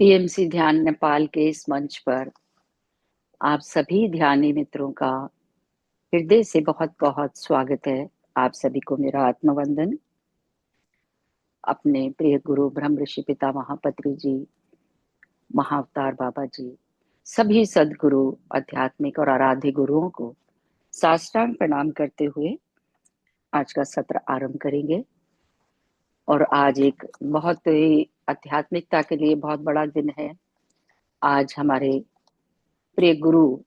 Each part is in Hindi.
पीएमसी ध्यान नेपाल के इस मंच पर आप सभी ध्यानी मित्रों का हृदय से बहुत बहुत स्वागत है। आप सभी को मेरा आत्मवंदन। अपने प्रिय गुरु ब्रह्म ऋषि पिता महापत्री जी, महाअवतार बाबा जी, सभी सदगुरु, आध्यात्मिक और आराध्य गुरुओं को साष्टांग प्रणाम करते हुए आज का सत्र आरंभ करेंगे। और आज एक बहुत ही आध्यात्मिकता के लिए बहुत बड़ा दिन है। आज हमारे प्रिय गुरु,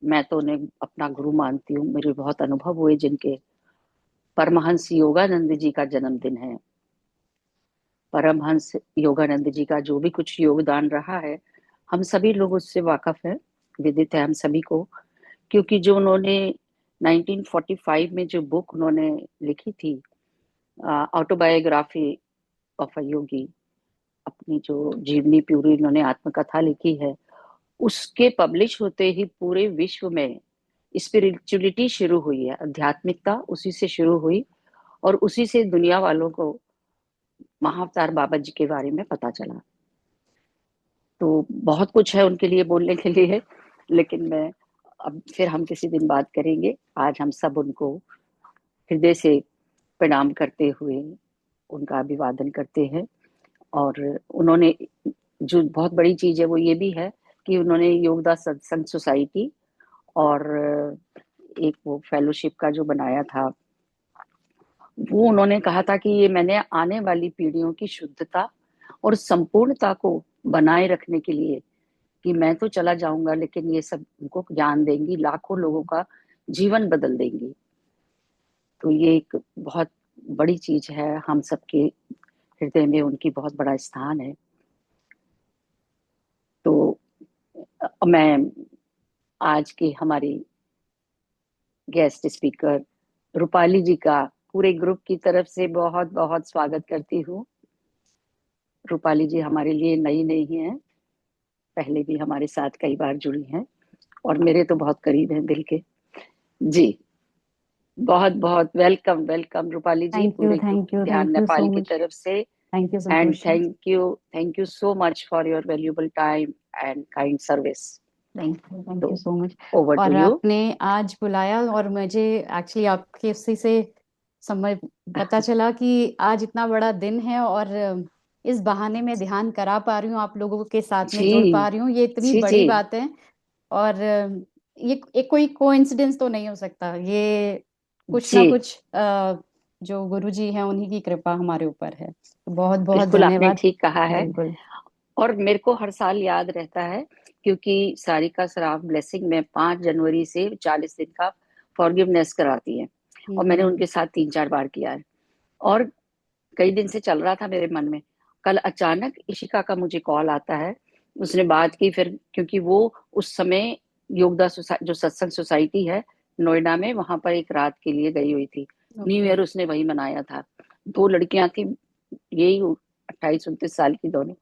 मैं तो उन्हें अपना गुरु मानती हूँ, मेरे बहुत अनुभव हुए जिनके, परमहंस योगानंद जी का जन्मदिन है। परमहंस योगानंद जी का जो भी कुछ योगदान रहा है, हम सभी लोग उससे वाकफ हैं, विदित है हम सभी को। क्योंकि जो उन्होंने 1945 में जो बुक उन्होंने लिखी थी, ऑटोबायोग्राफी ऑफ अ योगी, अपनी जो जीवनी पूरी उन्होंने आत्मकथा लिखी है, उसके पब्लिश होते ही पूरे विश्व में स्पिरिचुअलिटी शुरू हुई है, आध्यात्मिकता उसी से शुरू हुई। और उसी से दुनिया वालों को महाअवतार बाबा जी के बारे में पता चला। तो बहुत कुछ है उनके लिए बोलने के लिए, लेकिन मैं अब फिर हम किसी दिन बात करेंगे। आज हम सब उनको हृदय से प्रणाम करते हुए उनका अभिवादन करते हैं। और उन्होंने जो बहुत बड़ी चीज है वो ये भी है कि उन्होंने योगदास सत्संग सोसाइटी और एक वो फेलोशिप का जो बनाया था, वो उन्होंने कहा था कि ये मैंने आने वाली पीढ़ियों की शुद्धता और संपूर्णता को बनाए रखने के लिए, कि मैं तो चला जाऊंगा लेकिन ये सब उनको ज्ञान देंगी, लाखों लोगों का जीवन बदल देंगी। तो ये एक बहुत बड़ी चीज है, हम सबके हृदय में उनकी बहुत बड़ा स्थान है। तो मैं आज की हमारी गेस्ट स्पीकर रूपाली जी का पूरे ग्रुप की तरफ से बहुत बहुत स्वागत करती हूँ। रूपाली जी हमारे लिए नई नहीं है, पहले भी हमारे साथ कई बार जुड़ी हैं और मेरे तो बहुत करीब हैं दिल के। जी, बहुत बहुत welcome welcome Rupali ji, thank you पूरे ग्रुप थैंक यू ध्यान थैंक यू नेपाल सो की मच। तरफ से। Thank you and Santosh ji. Thank you so much for your valuable time and kind service. Thank तो you so much. Over to और यू। आपने आज बुलाया और मुझे एक्चुअली आपके उसी से समय पता चला कि आज इतना बड़ा दिन है और इस बहाने में ध्यान करा पा रही हूँ, आप लोगों के साथ में जी जुड़ पा रही हूँ, ये इतनी जी जी बड़ी बात है। और ये कोई कोइंसिडेंस तो नहीं हो सकता, ये कुछ जी, ना कुछ जो गुरु जी हैं उन्हीं की कृपा हमारे ऊपर है। तो बहुत बहुत बिल्कुल आपने धन्यवाद। ठीक कहा है। बिल्कुल। और मेरे को हर साल याद रहता है, क्योंकि सारिका सराफ ब्लेसिंग में 5 जनवरी से 40 दिन का फॉरगिवनेस कराती है, और मैंने हम्म। उनके साथ 3-4 बार किया है। और कई दिन से चल रहा था मेरे मन में। कल अचानक इशिका का मुझे कॉल आता है, उसने बात की फिर, क्योंकि वो उस समय जो सत्संग सोसाइटी है नोएडा में, वहां पर एक रात के लिए गई हुई थी। New okay. ईयर उसने वही मनाया था। 2 लड़कियां थी, यही 28-29 साल की दोनों।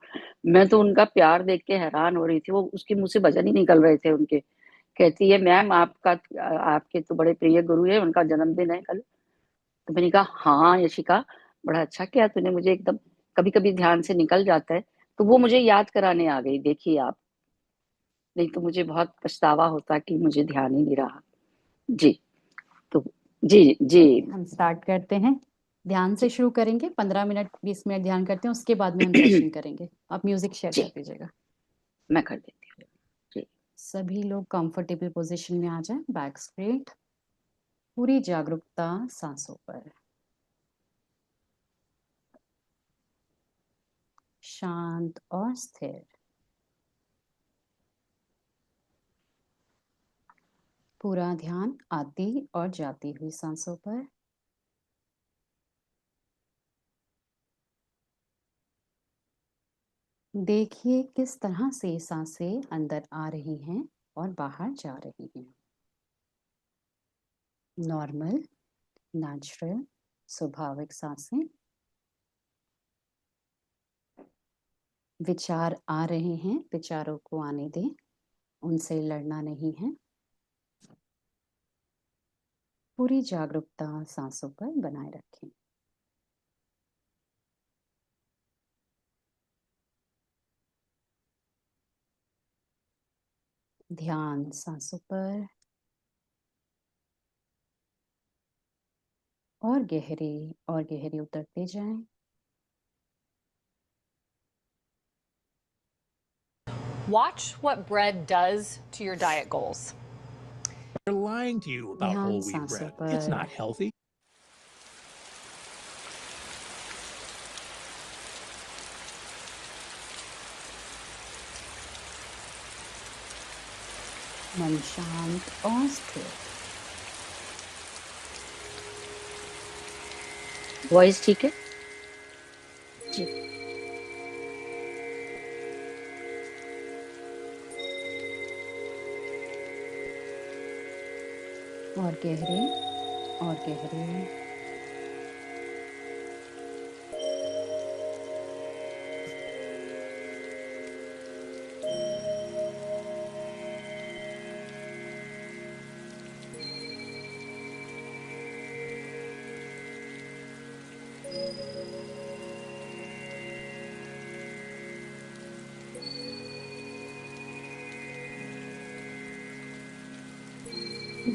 मैं तो उनका प्यार देख के हैरान हो रही थी, वो उसके मुंह से वचन ही निकल रहे थे उनके। कहती है, मैम आपका, आपके तो बड़े प्रिय गुरु है, उनका जन्मदिन है कल। तो मैंने कहा, हाँ यशिका, बड़ा अच्छा किया तूने, मुझे एकदम कभी कभी ध्यान से निकल जाता है। तो वो मुझे याद कराने आ गई, देखिए आप, नहीं तो मुझे बहुत पछतावा होता कि मुझे ध्यान ही नहीं रहा। जी। तो जी जी। चलिए हम स्टार्ट करते हैं। ध्यान से जी शुरू करेंगे, 15 मिनट 20 मिनट ध्यान करते हैं, उसके बाद में हम सत्संग करेंगे। आप म्यूजिक शेयर कर जी, दीजिएगा। मैं कर देती हूँ। जी। सभी लोग कंफर्टेबल पोजीशन में आ जाएं, बैक स्ट्रेट, पूरी जागरूकता सांसों पर, शांत और स्थिर। पूरा ध्यान आती और जाती हुई सांसों पर। देखिए किस तरह से सांसें अंदर आ रही हैं और बाहर जा रही हैं। नॉर्मल, नेचुरल, स्वाभाविक सांसें। विचार आ रहे हैं, विचारों को आने दें, उनसे लड़ना नहीं है। पूरी जागरूकता सांसों पर बनाए रखें। ध्यान सांसों पर और गहरे उतरते जाएं। Watch what bread does to your diet goals. They're lying to you about ध्यान whole wheat सांसों bread. It's पर not healthy. मन शांत और स्थिर। वॉइस ठीक है जी? और गहरे और गहरे।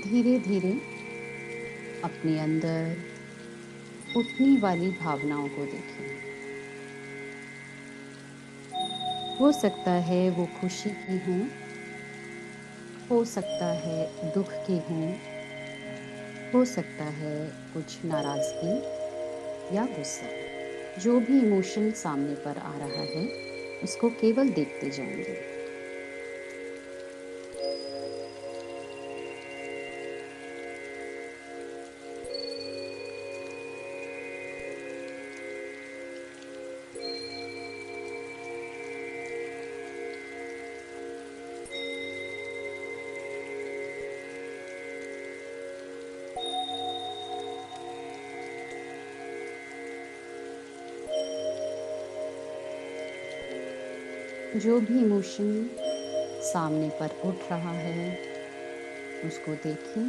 धीरे धीरे अपने अंदर उठने वाली भावनाओं को देखें। हो सकता है वो खुशी की हों, हो सकता है दुख की हों, हो सकता है कुछ नाराजगी या गुस्सा। जो भी इमोशन सामने पर आ रहा है उसको केवल देखते जाएंगे। जो भी इमोशन सामने पर उठ रहा है उसको देखें।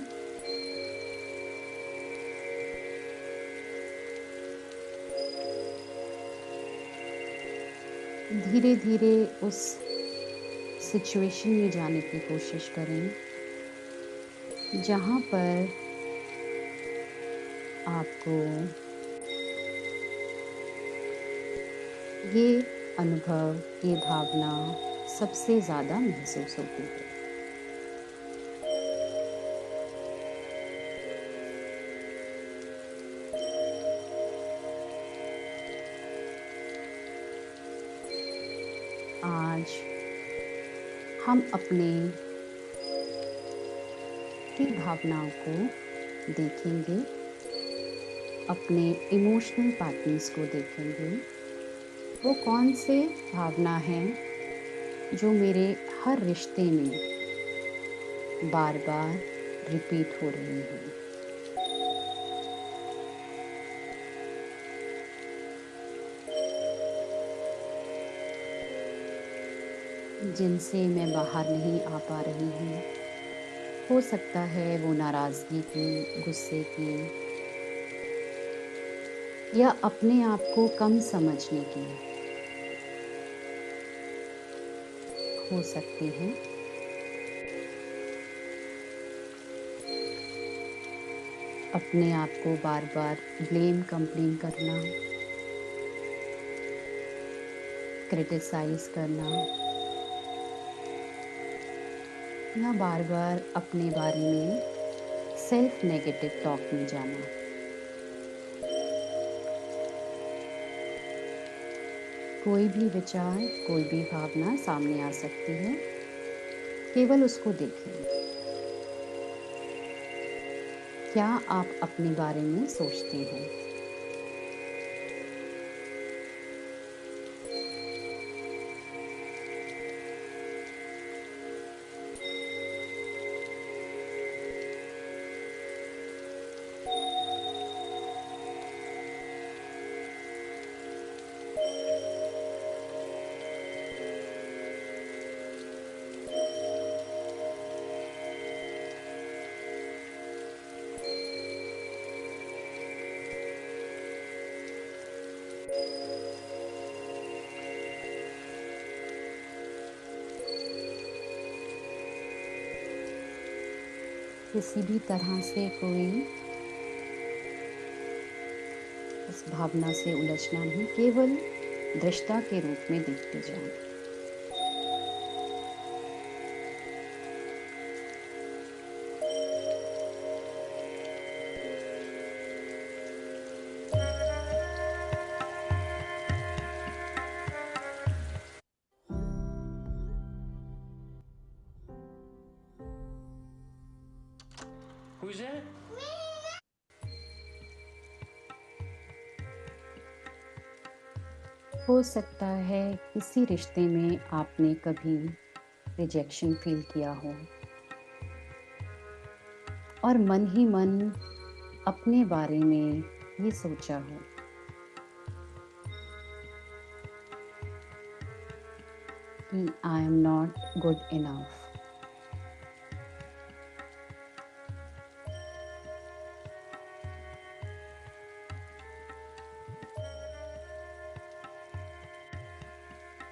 धीरे धीरे उस सिचुएशन में जाने की कोशिश करें जहाँ पर आपको ये अनुभव, ये भावना सबसे ज़्यादा महसूस होती है। आज हम अपने की भावनाओं को देखेंगे, अपने इमोशनल पैटर्न्स को देखेंगे। वो कौन से भावना हैं जो मेरे हर रिश्ते में बार बार रिपीट हो रही हैं। जिनसे मैं बाहर नहीं आ पा रही हूँ। हो सकता है वो नाराज़गी की, गुस्से की या अपने आप को कम समझने की हो सकती हैं। अपने आप को बार बार ब्लेम कंप्लेन करना, क्रिटिसाइज करना या बार बार अपने बारे में सेल्फ नेगेटिव टॉक में जाना। कोई भी विचार, कोई भी भावना सामने आ सकती है, केवल उसको देखें। क्या आप अपने बारे में सोचते हैं? किसी भी तरह से कोई इस भावना से उलझना नहीं, केवल दृष्टा के रूप में देखते जाएं। Who's that? हो सकता है किसी रिश्ते में आपने कभी रिजेक्शन फील किया हो और मन ही मन अपने बारे में ये सोचा हो कि I am not good enough.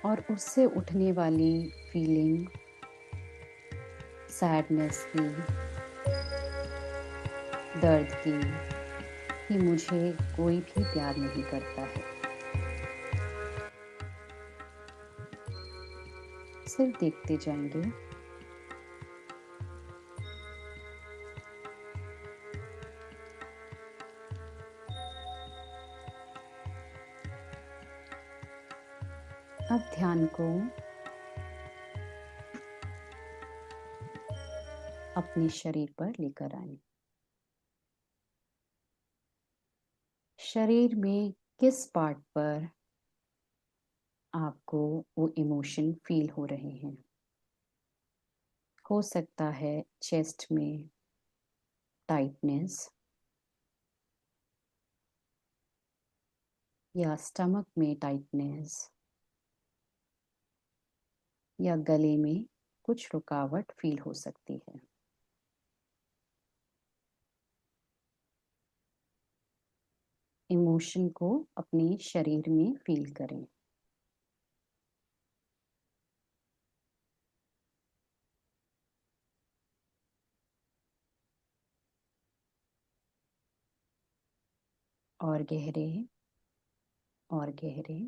और उससे उठने वाली फीलिंग सैडनेस की, दर्द की, कि मुझे कोई भी प्यार नहीं करता है, सिर्फ देखते जाएंगे। अब ध्यान को अपने शरीर पर लेकर आए। शरीर में किस पार्ट पर आपको वो इमोशन फील हो रहे हैं? हो सकता है चेस्ट में टाइटनेस, या स्टमक में टाइटनेस, या गले में कुछ रुकावट फील हो सकती है। इमोशन को अपने शरीर में फील करें। और गहरे और गहरे।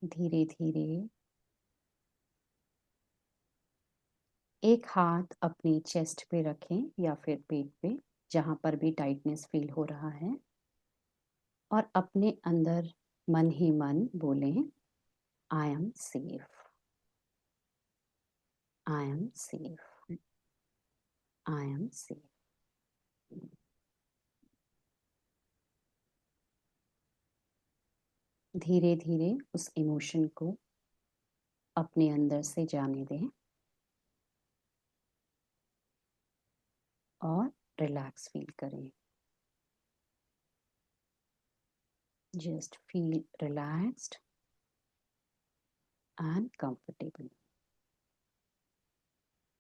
धीरे धीरे एक हाथ अपनी चेस्ट पे रखें या फिर पेट पे, जहाँ पर भी टाइटनेस फील हो रहा है, और अपने अंदर मन ही मन बोलें, आई am safe, I am safe, I am safe. धीरे धीरे उस इमोशन को अपने अंदर से जाने दें और रिलैक्स फील करें। Just feel relaxed and comfortable.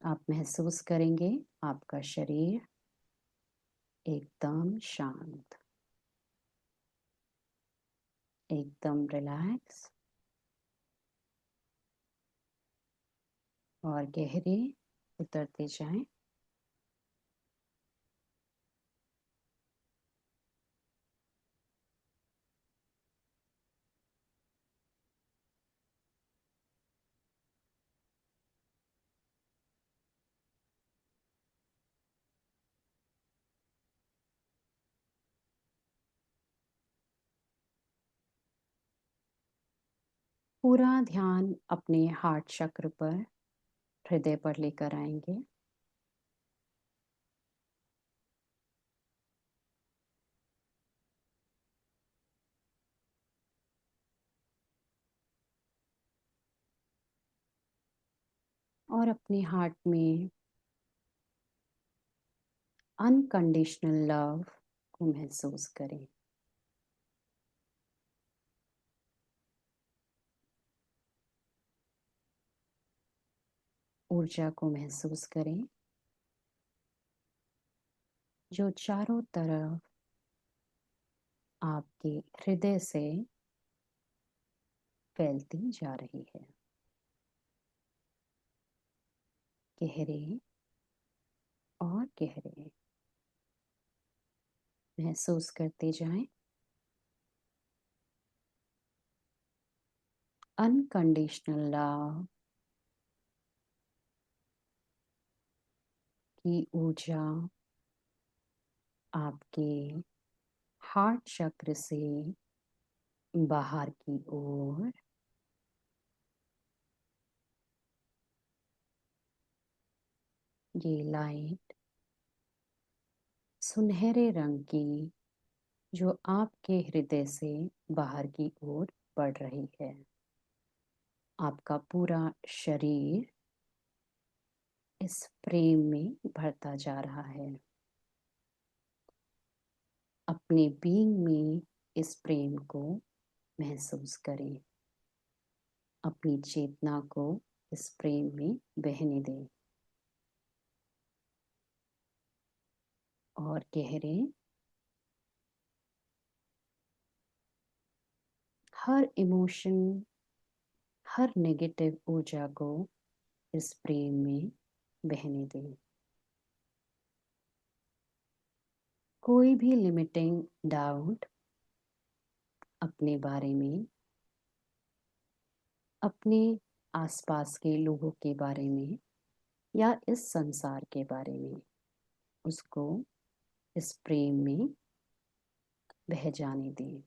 आप महसूस करेंगे आपका शरीर एकदम शांत, एकदम रिलैक्स और गहरे उतरते जाएं। पूरा ध्यान अपने हार्ट चक्र पर, हृदय पर लेकर आएंगे। और अपने हार्ट में अनकंडीशनल लव को महसूस करें। ऊर्जा को महसूस करें जो चारों तरफ आपके हृदय से फैलती जा रही है। गहरे और गहरे महसूस करते जाएं। अनकंडीशनल लव की ऊर्जा आपके हार्ट चक्र से बाहर की ओर ये लाइट सुनहरे रंग की जो आपके हृदय से बाहर की ओर बढ़ रही है। आपका पूरा शरीर इस प्रेम में भरता जा रहा है। अपने बीइंग में इस प्रेम को महसूस करें। अपनी चेतना को इस प्रेम में बहने दें और गहरे हर इमोशन, हर नेगेटिव ऊर्जा को इस प्रेम में बहने दें। कोई भी लिमिटिंग डाउट अपने बारे में, अपने आसपास के लोगों के बारे में या इस संसार के बारे में, उसको इस प्रेम में बह जाने दें।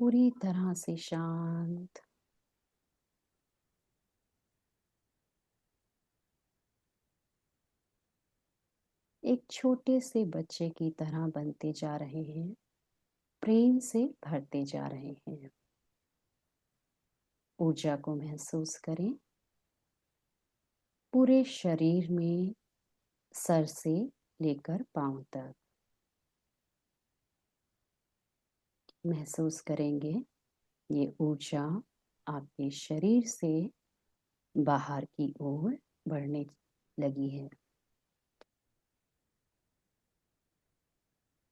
पूरी तरह से शांत। एक छोटे से बच्चे की तरह बनते जा रहे हैं, प्रेम से भरते जा रहे हैं। ऊर्जा को महसूस करें पूरे शरीर में, सर से लेकर पांव तक। महसूस करेंगे ये ऊर्जा आपके शरीर से बाहर की ओर बढ़ने लगी है।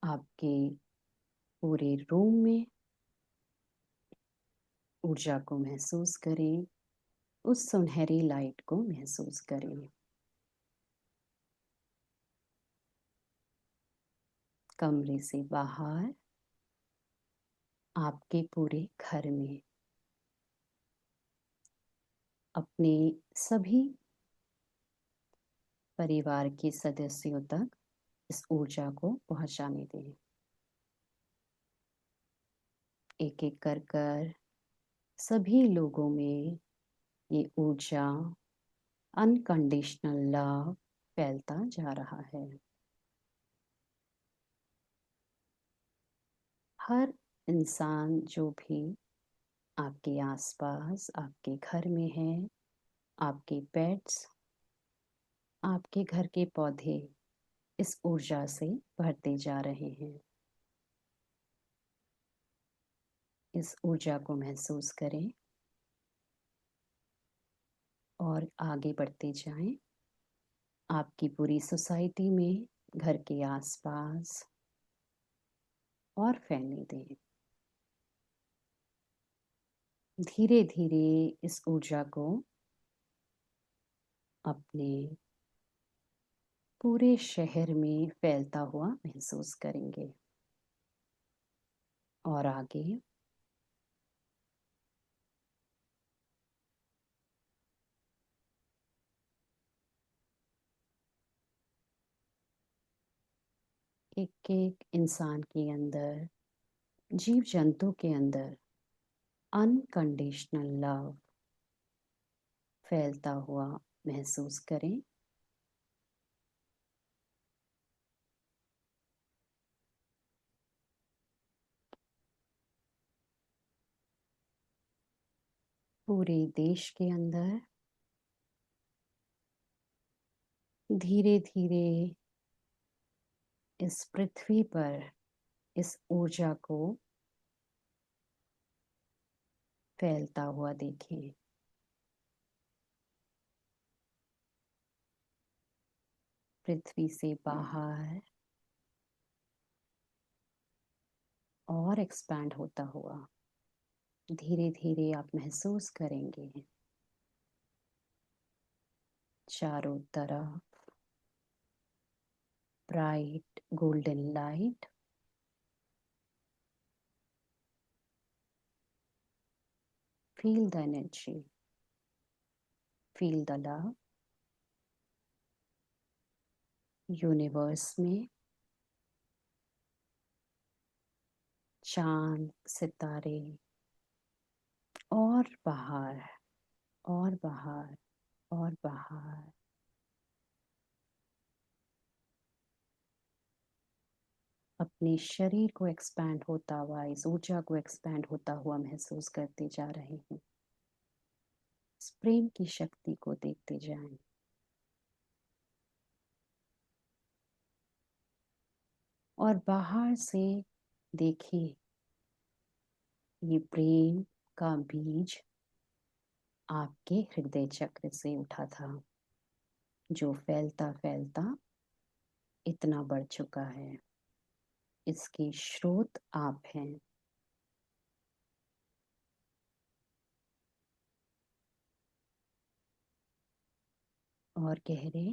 आपके पूरे रूम में ऊर्जा को महसूस करें, उस सुनहरी लाइट को महसूस करें। कमरे से बाहर आपके पूरे घर में अपने सभी परिवार के सदस्यों तक इस ऊर्जा को पहुंचाने दें। एक एक कर कर सभी लोगों में ये ऊर्जा, अनकंडीशनल लव फैलता जा रहा है। हर इंसान जो भी आपके आसपास, आपके घर में है, आपके पेट्स, आपके घर के पौधे इस ऊर्जा से भरते जा रहे हैं। इस ऊर्जा को महसूस करें और आगे बढ़ते जाएं। आपकी पूरी सोसाइटी में, घर के आसपास और फैलने दें। धीरे धीरे इस ऊर्जा को अपने पूरे शहर में फैलता हुआ महसूस करेंगे और आगे एक एक इंसान के अंदर, जीव जंतु के अंदर अनकंडीशनल लव फैलता हुआ महसूस करें। पूरे देश के अंदर धीरे धीरे इस पृथ्वी पर इस ऊर्जा को फैलता हुआ देखें। पृथ्वी से बाहर और एक्सपैंड होता हुआ धीरे धीरे आप महसूस करेंगे चारों तरफ bright golden light feel the energy feel the love universe में चांद सितारे और बाहर और बाहर और बाहर अपने शरीर को एक्सपैंड होता हुआ इस ऊर्जा को एक्सपैंड होता हुआ महसूस करते जा रहे हैं। इस प्रेम की शक्ति को देखते जाएं। और बाहर से देखिए ये प्रेम का बीज आपके हृदय चक्र से उठा था जो फैलता फैलता इतना बढ़ चुका है। इसके स्रोत आप हैं। और गहरे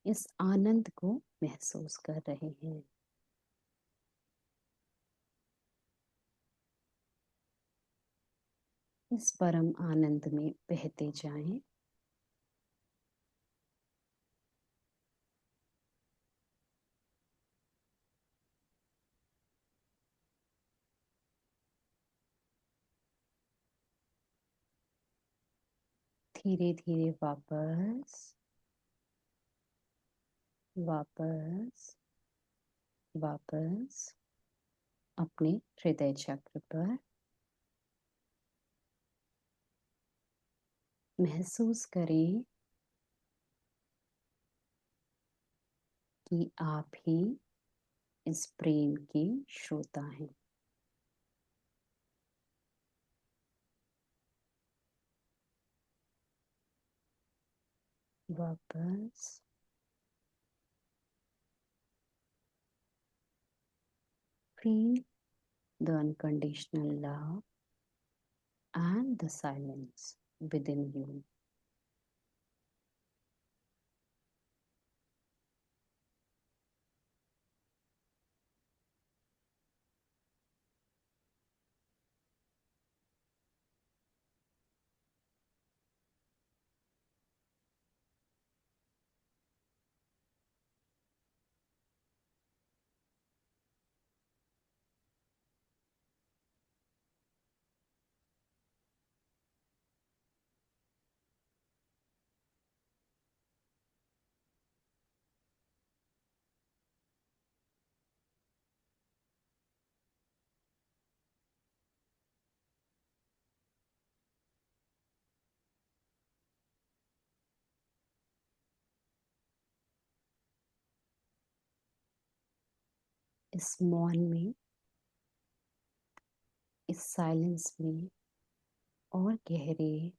इस आनंद को महसूस कर रहे हैं। इस परम आनंद में बहते जाएं। धीरे धीरे वापस वापस वापस अपने हृदय चक्र पर महसूस करें कि आप ही इस प्रेम के श्रोता हैं। वापस feel the unconditional love and the silence within you. इस मौन में इस साइलेंस में और गहरे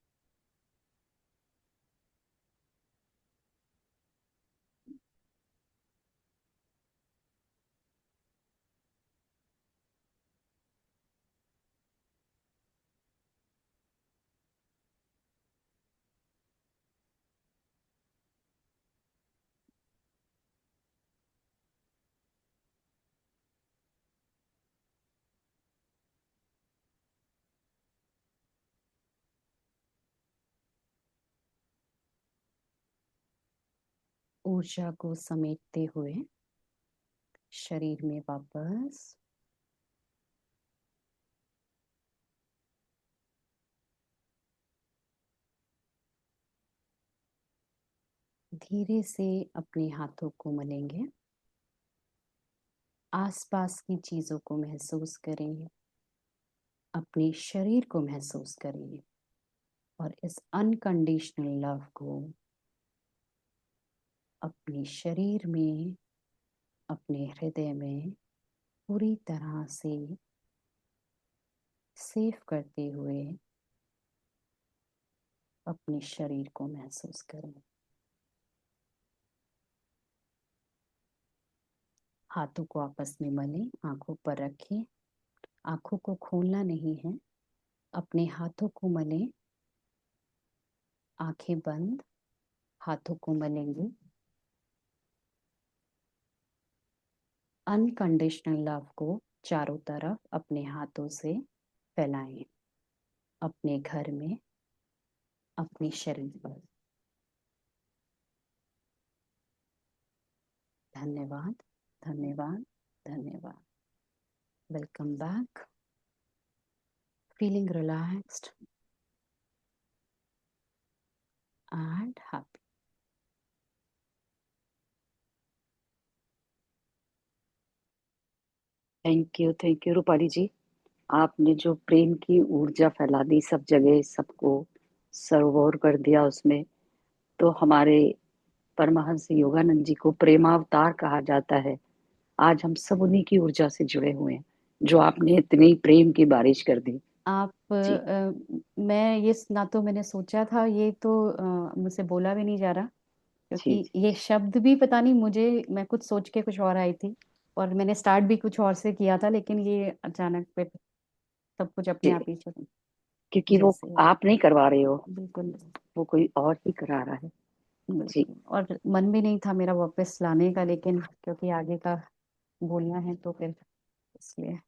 ऊर्जा को समेटते हुए शरीर में वापस धीरे से अपने हाथों को मलेंगे। आसपास की चीजों को महसूस करें। अपने शरीर को महसूस करें और इस अनकंडीशनल लव को अपने शरीर में अपने हृदय में पूरी तरह से सेफ करते हुए अपने शरीर को महसूस करें। हाथों को आपस में मलें, आंखों पर रखें। आंखों को खोलना नहीं है, अपने हाथों को मलें। आंखें बंद, हाथों को मलेंगे। अनकंडीशनल लव को चारों तरफ अपने हाथों से फैलाएं, अपने घर में, अपने शरीर पर। धन्यवाद, धन्यवाद, धन्यवाद। Welcome back. Feeling relaxed and happy. Thank you Rupali ji. आपने जो प्रेम की ऊर्जा फैला दी सब जगह, सबको सरोवर कर दिया उसमें, तो हमारे परमहंस योगानंद जी को प्रेमावतार कहा जाता है। आज हम सब उन्हीं की ऊर्जा से जुड़े हुए हैं, जो आपने इतनी प्रेम की बारिश कर दी। आप जी मैं ये ना तो मैंने सोचा था, ये तो मुझसे बोला भी नहीं जा रहा, जी क्योंकि जी ये शब्द भी पता नहीं मुझे, मैं कुछ सोच के कुछ और आई थी और मैंने स्टार्ट भी कुछ और से किया था, लेकिन ये अचानक पे सब कुछ अपने जी। आप ही चल क्योंकि वो जैसे। आप नहीं करवा रहे हो, बिल्कुल, वो कोई और ही करा रहा है। जी बिल्कुल। और मन भी नहीं था मेरा वापस लाने का, लेकिन क्योंकि आगे का बोलना है तो फिर इसलिए।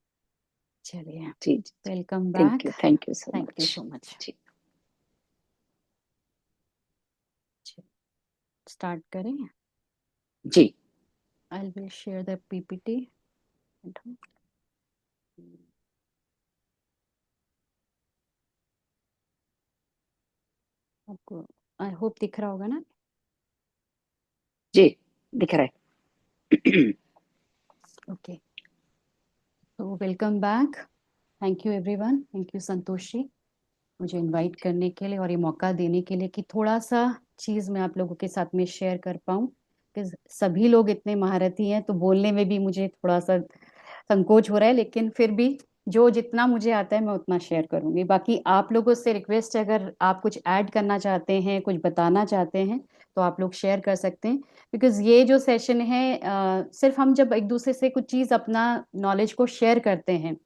चलिए, जी जी। Welcome back. Thank you so thank you much. So much. जी स्टार्ट करें। जी I will share the PPT. आपको आई होप दिख रहा होगा ना? जी, दिख रहा है। ओके, तो welcome back. Thank you everyone, thank you Santosh ji, मुझे इनवाइट करने के लिए और ये मौका देने के लिए कि थोड़ा सा चीज़ मैं आप लोगों के साथ में शेयर कर पाऊँ, कि सभी लोग इतने महारथी हैं तो बोलने में भी मुझे थोड़ा सा संकोच हो रहा है, लेकिन फिर भी जो जितना मुझे आता है मैं उतना शेयर करूंगी। बाकी आप लोगों से रिक्वेस्ट है, अगर आप कुछ ऐड करना चाहते हैं, कुछ बताना चाहते हैं, तो आप लोग शेयर कर सकते हैं। बिकॉज ये जो सेशन है, सिर्फ हम जब एक दूसरे से कुछ चीज़ अपना नॉलेज को शेयर करते हैं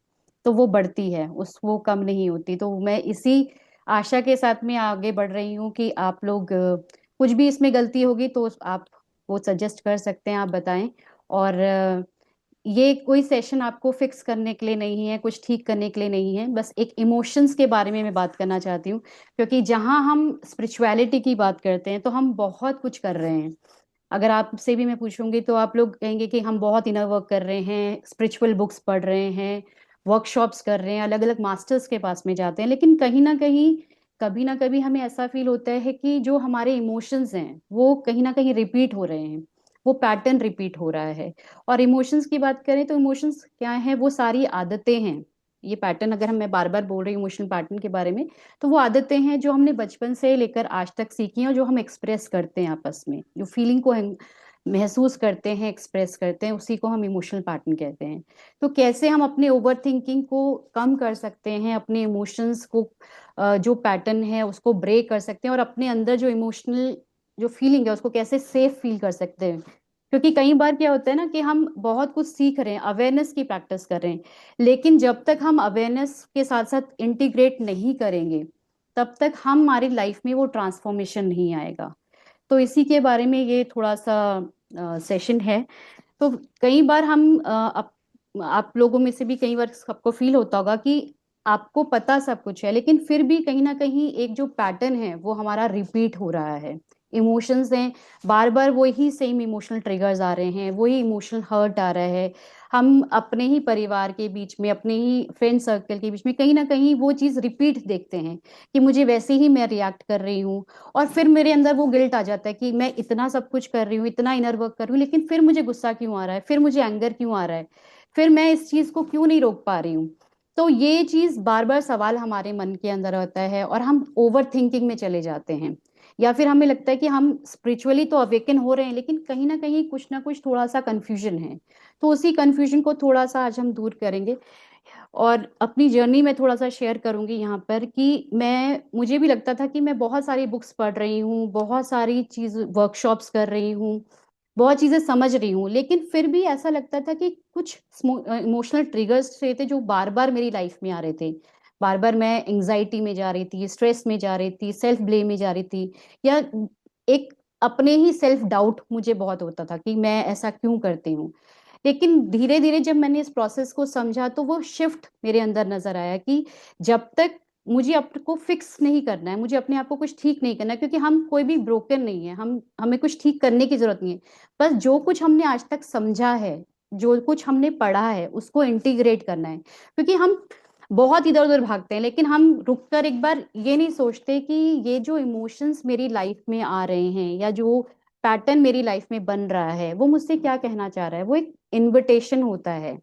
तो वो बढ़ती है, उस वो कम नहीं होती। तो मैं इसी आशा के साथ में आगे बढ़ रही हूँ कि आप लोग कुछ भी इसमें गलती होगी तो आप वो सजेस्ट कर सकते हैं, आप बताएं। और ये कोई सेशन आपको फिक्स करने के लिए नहीं है, कुछ ठीक करने के लिए नहीं है, बस एक इमोशंस के बारे में मैं बात करना चाहती हूँ। क्योंकि जहाँ हम स्पिरिचुअलिटी की बात करते हैं तो हम बहुत कुछ कर रहे हैं। अगर आपसे भी मैं पूछूंगी तो आप लोग कहेंगे कि हम बहुत इनर वर्क कर रहे हैं, स्पिरिचुअल बुक्स पढ़ रहे हैं, वर्कशॉप्स कर रहे हैं, अलग अलग मास्टर्स के पास में जाते हैं, लेकिन कहीं ना कहीं कभी ना कभी हमें ऐसा फील होता है कि जो हमारे इमोशंस हैं वो कहीं ना कहीं रिपीट हो रहे हैं, वो पैटर्न रिपीट हो रहा है। और इमोशंस की बात करें तो इमोशंस क्या है, वो सारी आदतें हैं। ये पैटर्न, अगर हम मैं बार बार बोल रही हूँ इमोशनल पैटर्न के बारे में, तो वो आदतें हैं जो हमने बचपन से लेकर आज तक सीखी हैं और जो हम एक्सप्रेस करते हैं आपस में, जो फीलिंग को हम महसूस करते हैं, एक्सप्रेस करते हैं, उसी को हम इमोशनल पैटर्न कहते हैं। तो कैसे हम अपने ओवर थिंकिंग को कम कर सकते हैं, अपने इमोशंस को जो पैटर्न है उसको ब्रेक कर सकते हैं, और अपने अंदर जो इमोशनल जो फीलिंग है उसको कैसे सेफ फील कर सकते हैं। क्योंकि कई बार क्या होता है ना कि हम बहुत कुछ सीख रहे हैं, अवेयरनेस की प्रैक्टिस कर रहे हैं, लेकिन जब तक हम अवेयरनेस के साथ साथ इंटीग्रेट नहीं करेंगे तब तक हमारी लाइफ में वो ट्रांसफॉर्मेशन नहीं आएगा। तो इसी के बारे में ये थोड़ा सा सेशन है। तो कई बार हम आप लोगों में से भी कई बार सबको फील होता होगा कि आपको पता सब कुछ है, लेकिन फिर भी कहीं ना कहीं एक जो पैटर्न है वो हमारा रिपीट हो रहा है। इमोशंस हैं, बार बार वही सेम इमोशनल ट्रिगर्स आ रहे हैं, वही इमोशनल हर्ट आ रहा है। हम अपने ही परिवार के बीच में, अपने ही फ्रेंड सर्कल के बीच में कहीं ना कहीं वो चीज़ रिपीट देखते हैं कि मुझे वैसे ही मैं रिएक्ट कर रही हूँ। और फिर मेरे अंदर वो गिल्ट आ जाता है कि मैं इतना सब कुछ कर रही हूँ, इतना इनर वर्क कर रही हूँ, लेकिन फिर मुझे गुस्सा क्यों आ रहा है, फिर मुझे एंगर क्यों आ रहा है, फिर मैं इस चीज को क्यों नहीं रोक पा रही हूँ। तो ये चीज बार बार सवाल हमारे मन के अंदर आता है और हम ओवर थिंकिंग में चले जाते हैं, या फिर हमें लगता है कि हम स्पिरिचुअली तो अवेकन हो रहे हैं लेकिन कहीं ना कुछ थोड़ा सा कंफ्यूजन है। तो उसी कंफ्यूजन को थोड़ा सा आज हम दूर करेंगे और अपनी जर्नी में थोड़ा सा शेयर करूंगी यहाँ पर कि मैं मुझे भी लगता था कि मैं बहुत सारी बुक्स पढ़ रही हूँ, बहुत सारी चीज वर्कशॉप्स कर रही हूँ, बहुत चीजें समझ रही हूँ, लेकिन फिर भी ऐसा लगता था कि कुछ इमोशनल ट्रिगर्स थे जो बार बार मेरी लाइफ में आ रहे थे। बार बार मैं एंजाइटी में जा रही थी, स्ट्रेस में जा रही थी, सेल्फ ब्लेम में जा रही थी, या एक अपने ही सेल्फ डाउट मुझे बहुत होता था कि मैं ऐसा क्यों करती हूँ। लेकिन धीरे धीरे जब मैंने इस प्रोसेस को समझा तो वो शिफ्ट मेरे अंदर नजर आया कि जब तक मुझे अपने को फिक्स नहीं करना है, मुझे अपने आप को कुछ ठीक नहीं करना है, क्योंकि हम कोई भी ब्रोकन नहीं है, हम हमें कुछ ठीक करने की जरूरत नहीं है। बस जो कुछ हमने आज तक समझा है, जो कुछ हमने पढ़ा है, उसको इंटीग्रेट करना है। क्योंकि हम बहुत इधर उधर भागते हैं, लेकिन हम रुक कर एक बार ये नहीं सोचते कि ये जो इमोशंस मेरी लाइफ में आ रहे हैं या जो पैटर्न मेरी लाइफ में बन रहा है वो मुझसे क्या कहना चाह रहा है। वो एक इनविटेशन होता है,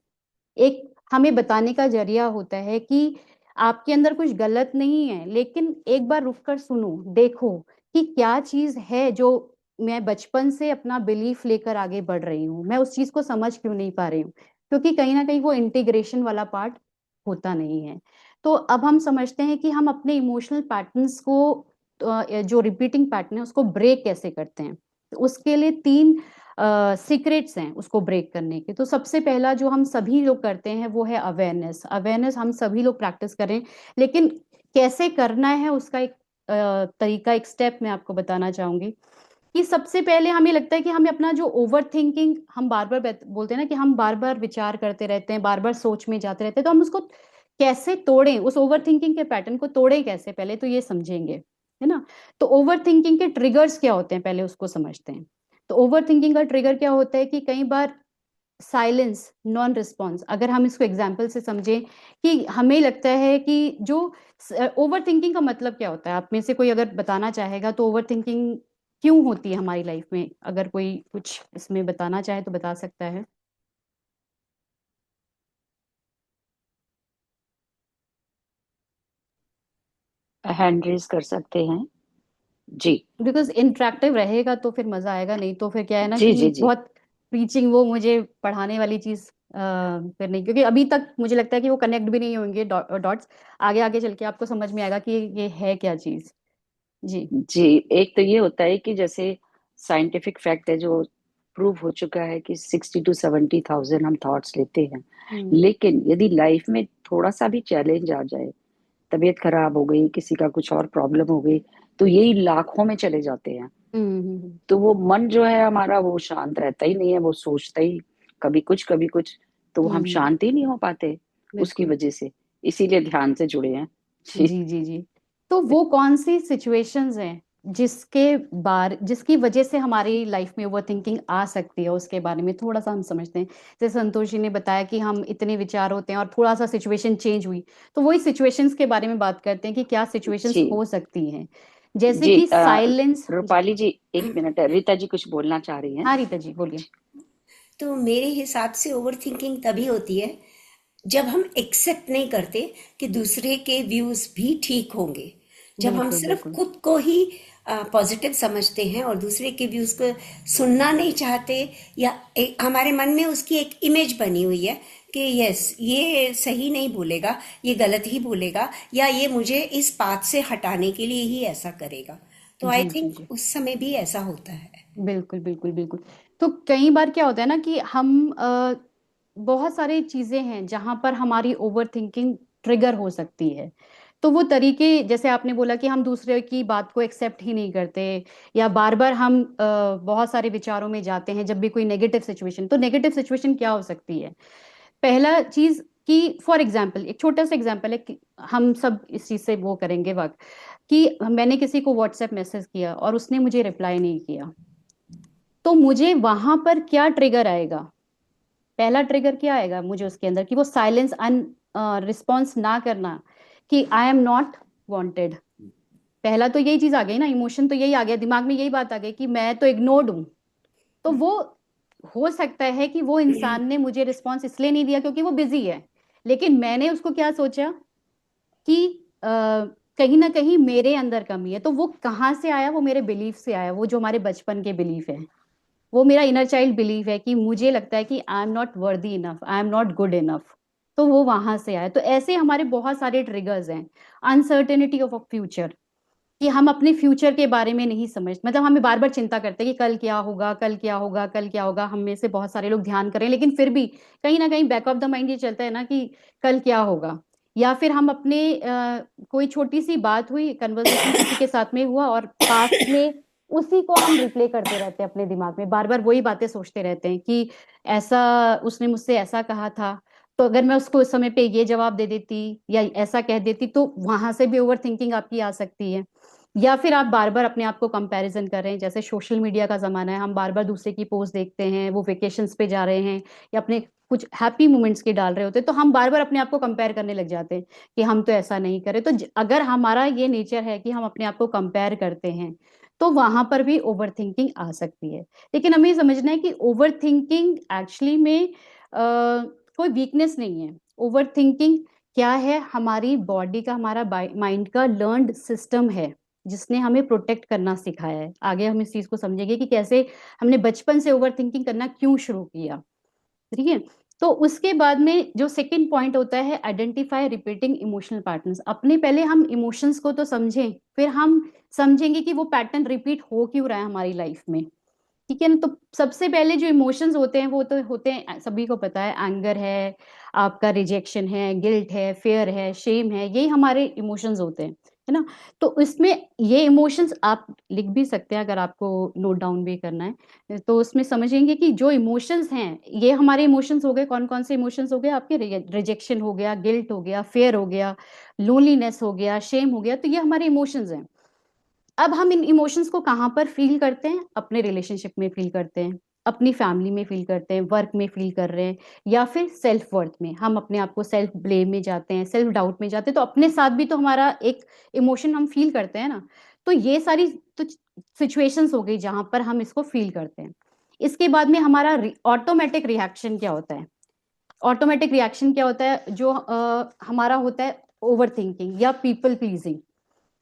एक हमें बताने का जरिया होता है कि आपके अंदर कुछ गलत नहीं है, लेकिन एक बार रुक कर सुनो, देखो कि क्या चीज है जो मैं बचपन से अपना बिलीफ लेकर आगे बढ़ रही हूँ, मैं उस चीज को समझ क्यों नहीं पा रही हूँ। क्योंकि कहीं ना कहीं वो इंटीग्रेशन वाला पार्ट होता नहीं है। तो अब हम समझते हैं कि हम अपने इमोशनल पैटर्न्स को जो रिपीटिंग पैटर्न है उसको ब्रेक कैसे करते हैं। तो उसके लिए 3 सीक्रेट्स हैं उसको ब्रेक करने के। तो सबसे पहला जो हम सभी लोग करते हैं वो है अवेयरनेस। अवेयरनेस हम सभी लोग प्रैक्टिस करें, लेकिन कैसे करना है उसका एक तरीका, एक स्टेप मैं आपको बताना चाहूंगी। कि सबसे पहले हमें लगता है कि हमें अपना जो ओवर थिंकिंग, हम बार बार बोलते हैं ना कि हम बार बार विचार करते रहते हैं, बार बार सोच में जाते रहते हैं, तो हम उसको कैसे तोड़ें, उस ओवर थिंकिंग के पैटर्न को तोड़ें कैसे, पहले तो ये समझेंगे, है ना। तो ओवर थिंकिंग के ट्रिगर्स क्या होते हैं, पहले उसको समझते हैं। तो ओवर थिंकिंग का ट्रिगर क्या होता है कि कई बार साइलेंस, नॉन रिस्पॉन्स। अगर हम इसको एग्जाम्पल से समझें कि हमें लगता है कि जो ओवर थिंकिंग का मतलब क्या होता है, आप में से कोई अगर बताना चाहेगा तो ओवर थिंकिंग क्यों होती है हमारी लाइफ में, अगर कोई कुछ इसमें बताना चाहे तो बता सकता है। हैंड रेज कर सकते हैं। जी बिकॉज इंटरेक्टिव रहेगा तो फिर मजा आएगा, नहीं तो फिर क्या है ना जी कि जी जी। बहुत प्रीचिंग, वो मुझे पढ़ाने वाली चीज फिर नहीं, क्योंकि अभी तक मुझे लगता है कि वो कनेक्ट भी नहीं होंगे डॉट्स। आगे आगे चल के आपको समझ में आएगा कि ये है क्या चीज। जी। जी, एक तो ये होता है कि जैसे साइंटिफिक फैक्ट है जो प्रूव हो चुका है कि 60 to 70 thousand हम थॉट्स लेते हैं। हम्म लेकिन यदि लाइफ में थोड़ा सा भी चैलेंज आ जाए, तबीयत खराब हो गई, किसी का कुछ और प्रॉब्लम हो गई, तो यही लाखों में चले जाते हैं। हम्म। तो वो मन जो है हमारा वो शांत रहता ही नहीं है, वो सोचता ही कभी कुछ कभी कुछ। तो हम हम्म, शांत ही नहीं हो पाते उसकी बिल्कुल। वजह से। इसीलिए ध्यान से जुड़े हैं। जी जी जी जी। तो वो कौन सी सिचुएशंस हैं जिसकी वजह से हमारी लाइफ में ओवर थिंकिंग आ सकती है, उसके बारे में थोड़ा सा हम समझते हैं। जैसे संतोष जी ने बताया कि हम इतने विचार होते हैं और थोड़ा सा सिचुएशन चेंज हुई, तो वही सिचुएशंस के बारे में बात करते हैं कि क्या सिचुएशंस जी हो सकती हैं। जैसे जी। कि साइलेंस। जी। रूपाली जी, एक मिनट, रीता जी कुछ बोलना चाह रही हैं। हाँ रीता जी बोलिए। तो मेरे हिसाब से ओवर थिंकिंग तभी होती है जब हम एक्सेप्ट नहीं करते कि दूसरे के व्यूज भी ठीक होंगे। जब हम बिल्कुल सिर्फ बिल्कुल। खुद को ही पॉजिटिव समझते हैं और दूसरे के व्यूज को सुनना नहीं चाहते, या हमारे मन में उसकी एक इमेज बनी हुई है कि यस ये सही नहीं बोलेगा, ये गलत ही बोलेगा, या ये मुझे इस बात से हटाने के लिए ही ऐसा करेगा। तो आई जी जी थिंक जी। उस समय भी ऐसा होता है। बिल्कुल बिल्कुल बिल्कुल। तो कई बार क्या होता है ना कि हम बहुत सारी चीजें हैं जहां पर हमारी ओवर थिंकिंग ट्रिगर हो सकती है। तो वो तरीके, जैसे आपने बोला कि हम दूसरे की बात को एक्सेप्ट ही नहीं करते, या बार बार हम बहुत सारे विचारों में जाते हैं जब भी कोई नेगेटिव सिचुएशन। तो नेगेटिव सिचुएशन क्या हो सकती है, पहला चीज कि फॉर एग्जाम्पल, एक छोटा सा एग्जाम्पल है कि हम सब इस चीज से वो करेंगे वक्त, कि मैंने किसी को व्हाट्सएप मैसेज किया और उसने मुझे रिप्लाई नहीं किया। तो मुझे वहां पर क्या ट्रिगर आएगा, पहला ट्रिगर क्या आएगा मुझे उसके अंदर, कि वो साइलेंस, अन रिस्पॉन्स ना करना, कि आई एम नॉट वांटेड। पहला तो यही चीज आ गई ना, इमोशन तो यही आ गया, दिमाग में यही बात आ गई कि मैं तो इग्नोर्ड हूं। तो वो हो सकता है कि वो इंसान ने मुझे रिस्पॉन्स इसलिए नहीं दिया क्योंकि वो बिजी है, लेकिन मैंने उसको क्या सोचा कि कहीं ना कहीं मेरे अंदर कमी है। तो वो कहाँ से आया, वो मेरे बिलीफ से आया, वो जो हमारे बचपन के बिलीफ है, वो मेरा इनर चाइल्ड बिलीव है कि मुझे लगता है कि I am not worthy enough, I am not good enough. तो वो वहां से आया। तो ऐसे हमारे बहुत सारे ट्रिगर्स हैं। अनसर्टेनिटी ऑफ अ फ्यूचर, कि हम अपने फ्यूचर के बारे में नहीं समझ, मतलब हमें बार बार चिंता करते हैं कि कल क्या होगा, कल क्या होगा, कल क्या होगा। हम में से बहुत सारे लोग ध्यान करें, लेकिन फिर भी कहीं ना कहीं बैक ऑफ द माइंड ये चलता है ना कि कल क्या होगा। या फिर हम अपने कोई छोटी सी बात हुई, कन्वर्सेशन किसी के साथ में हुआ और पास्ट में उसी को हम रिप्ले करते रहते हैं अपने दिमाग में, बार बार वही बातें सोचते रहते हैं कि ऐसा उसने मुझसे ऐसा कहा था, तो अगर मैं उसको उस समय पे ये जवाब दे देती या ऐसा कह देती, तो वहां से भी ओवर थिंकिंग आपकी आ सकती है। या फिर आप बार बार अपने आप को कंपैरिजन कर रहे हैं, जैसे सोशल मीडिया का जमाना है, हम बार बार दूसरे की पोस्ट देखते हैं, वो वेकेशंस पे जा रहे हैं या अपने कुछ हैप्पी मोमेंट्स के डाल रहे होते हैं, तो हम बार बार अपने आप को कंपेयर करने लग जाते हैं कि हम तो ऐसा नहीं करें। तो अगर हमारा ये नेचर है कि हम अपने आप को कंपेयर करते हैं, तो वहां पर भी ओवर थिंकिंग आ सकती है। लेकिन हमें ये समझना है कि ओवर थिंकिंग एक्चुअली में कोई वीकनेस नहीं है। ओवर थिंकिंग क्या है? हमारी बॉडी का, हमारा माइंड का लर्नड सिस्टम है, जिसने हमें प्रोटेक्ट करना सिखाया है। आगे हम इस चीज को समझेंगे कि कैसे हमने बचपन से ओवर थिंकिंग करना क्यों शुरू किया। ठीक है। तो उसके बाद में जो सेकंड पॉइंट होता है, आइडेंटिफाई रिपीटिंग इमोशनल पैटर्न्स। अपने पहले हम इमोशंस को तो समझें, फिर हम समझेंगे कि वो पैटर्न रिपीट हो क्यों रहा है हमारी लाइफ में। ठीक है ना। तो सबसे पहले जो इमोशंस होते हैं वो तो होते हैं, सभी को पता है, एंगर है, आपका रिजेक्शन है, गिल्ट है, फेयर है, शेम है, यही हमारे इमोशंस होते हैं, है ना। तो इसमें ये इमोशंस आप लिख भी सकते हैं अगर आपको नोट डाउन भी करना है। तो उसमें समझेंगे कि जो इमोशंस हैं ये हमारे इमोशंस हो गए। कौन कौन से इमोशंस हो गए आपके? रिजेक्शन हो गया, गिल्ट हो गया, फेयर हो गया, लोनलीनेस हो गया, शेम हो गया। तो ये हमारे इमोशंस हैं। अब हम इन इमोशंस को कहाँ पर फील करते हैं? अपने रिलेशनशिप में फील करते हैं, अपनी फैमिली में फील करते हैं, वर्क में फील कर रहे हैं, या फिर सेल्फ वर्थ में। हम अपने आप को सेल्फ ब्लेम में जाते हैं, सेल्फ डाउट में जाते हैं, तो अपने साथ भी तो हमारा एक इमोशन हम फील करते हैं ना। तो ये सारी तो सिचुएशंस हो गई जहां पर हम इसको फील करते हैं। इसके बाद में हमारा ऑटोमेटिक रिएक्शन क्या होता है? ऑटोमेटिक रिएक्शन क्या होता है? जो हमारा होता है ओवर थिंकिंग या पीपल प्लीजिंग।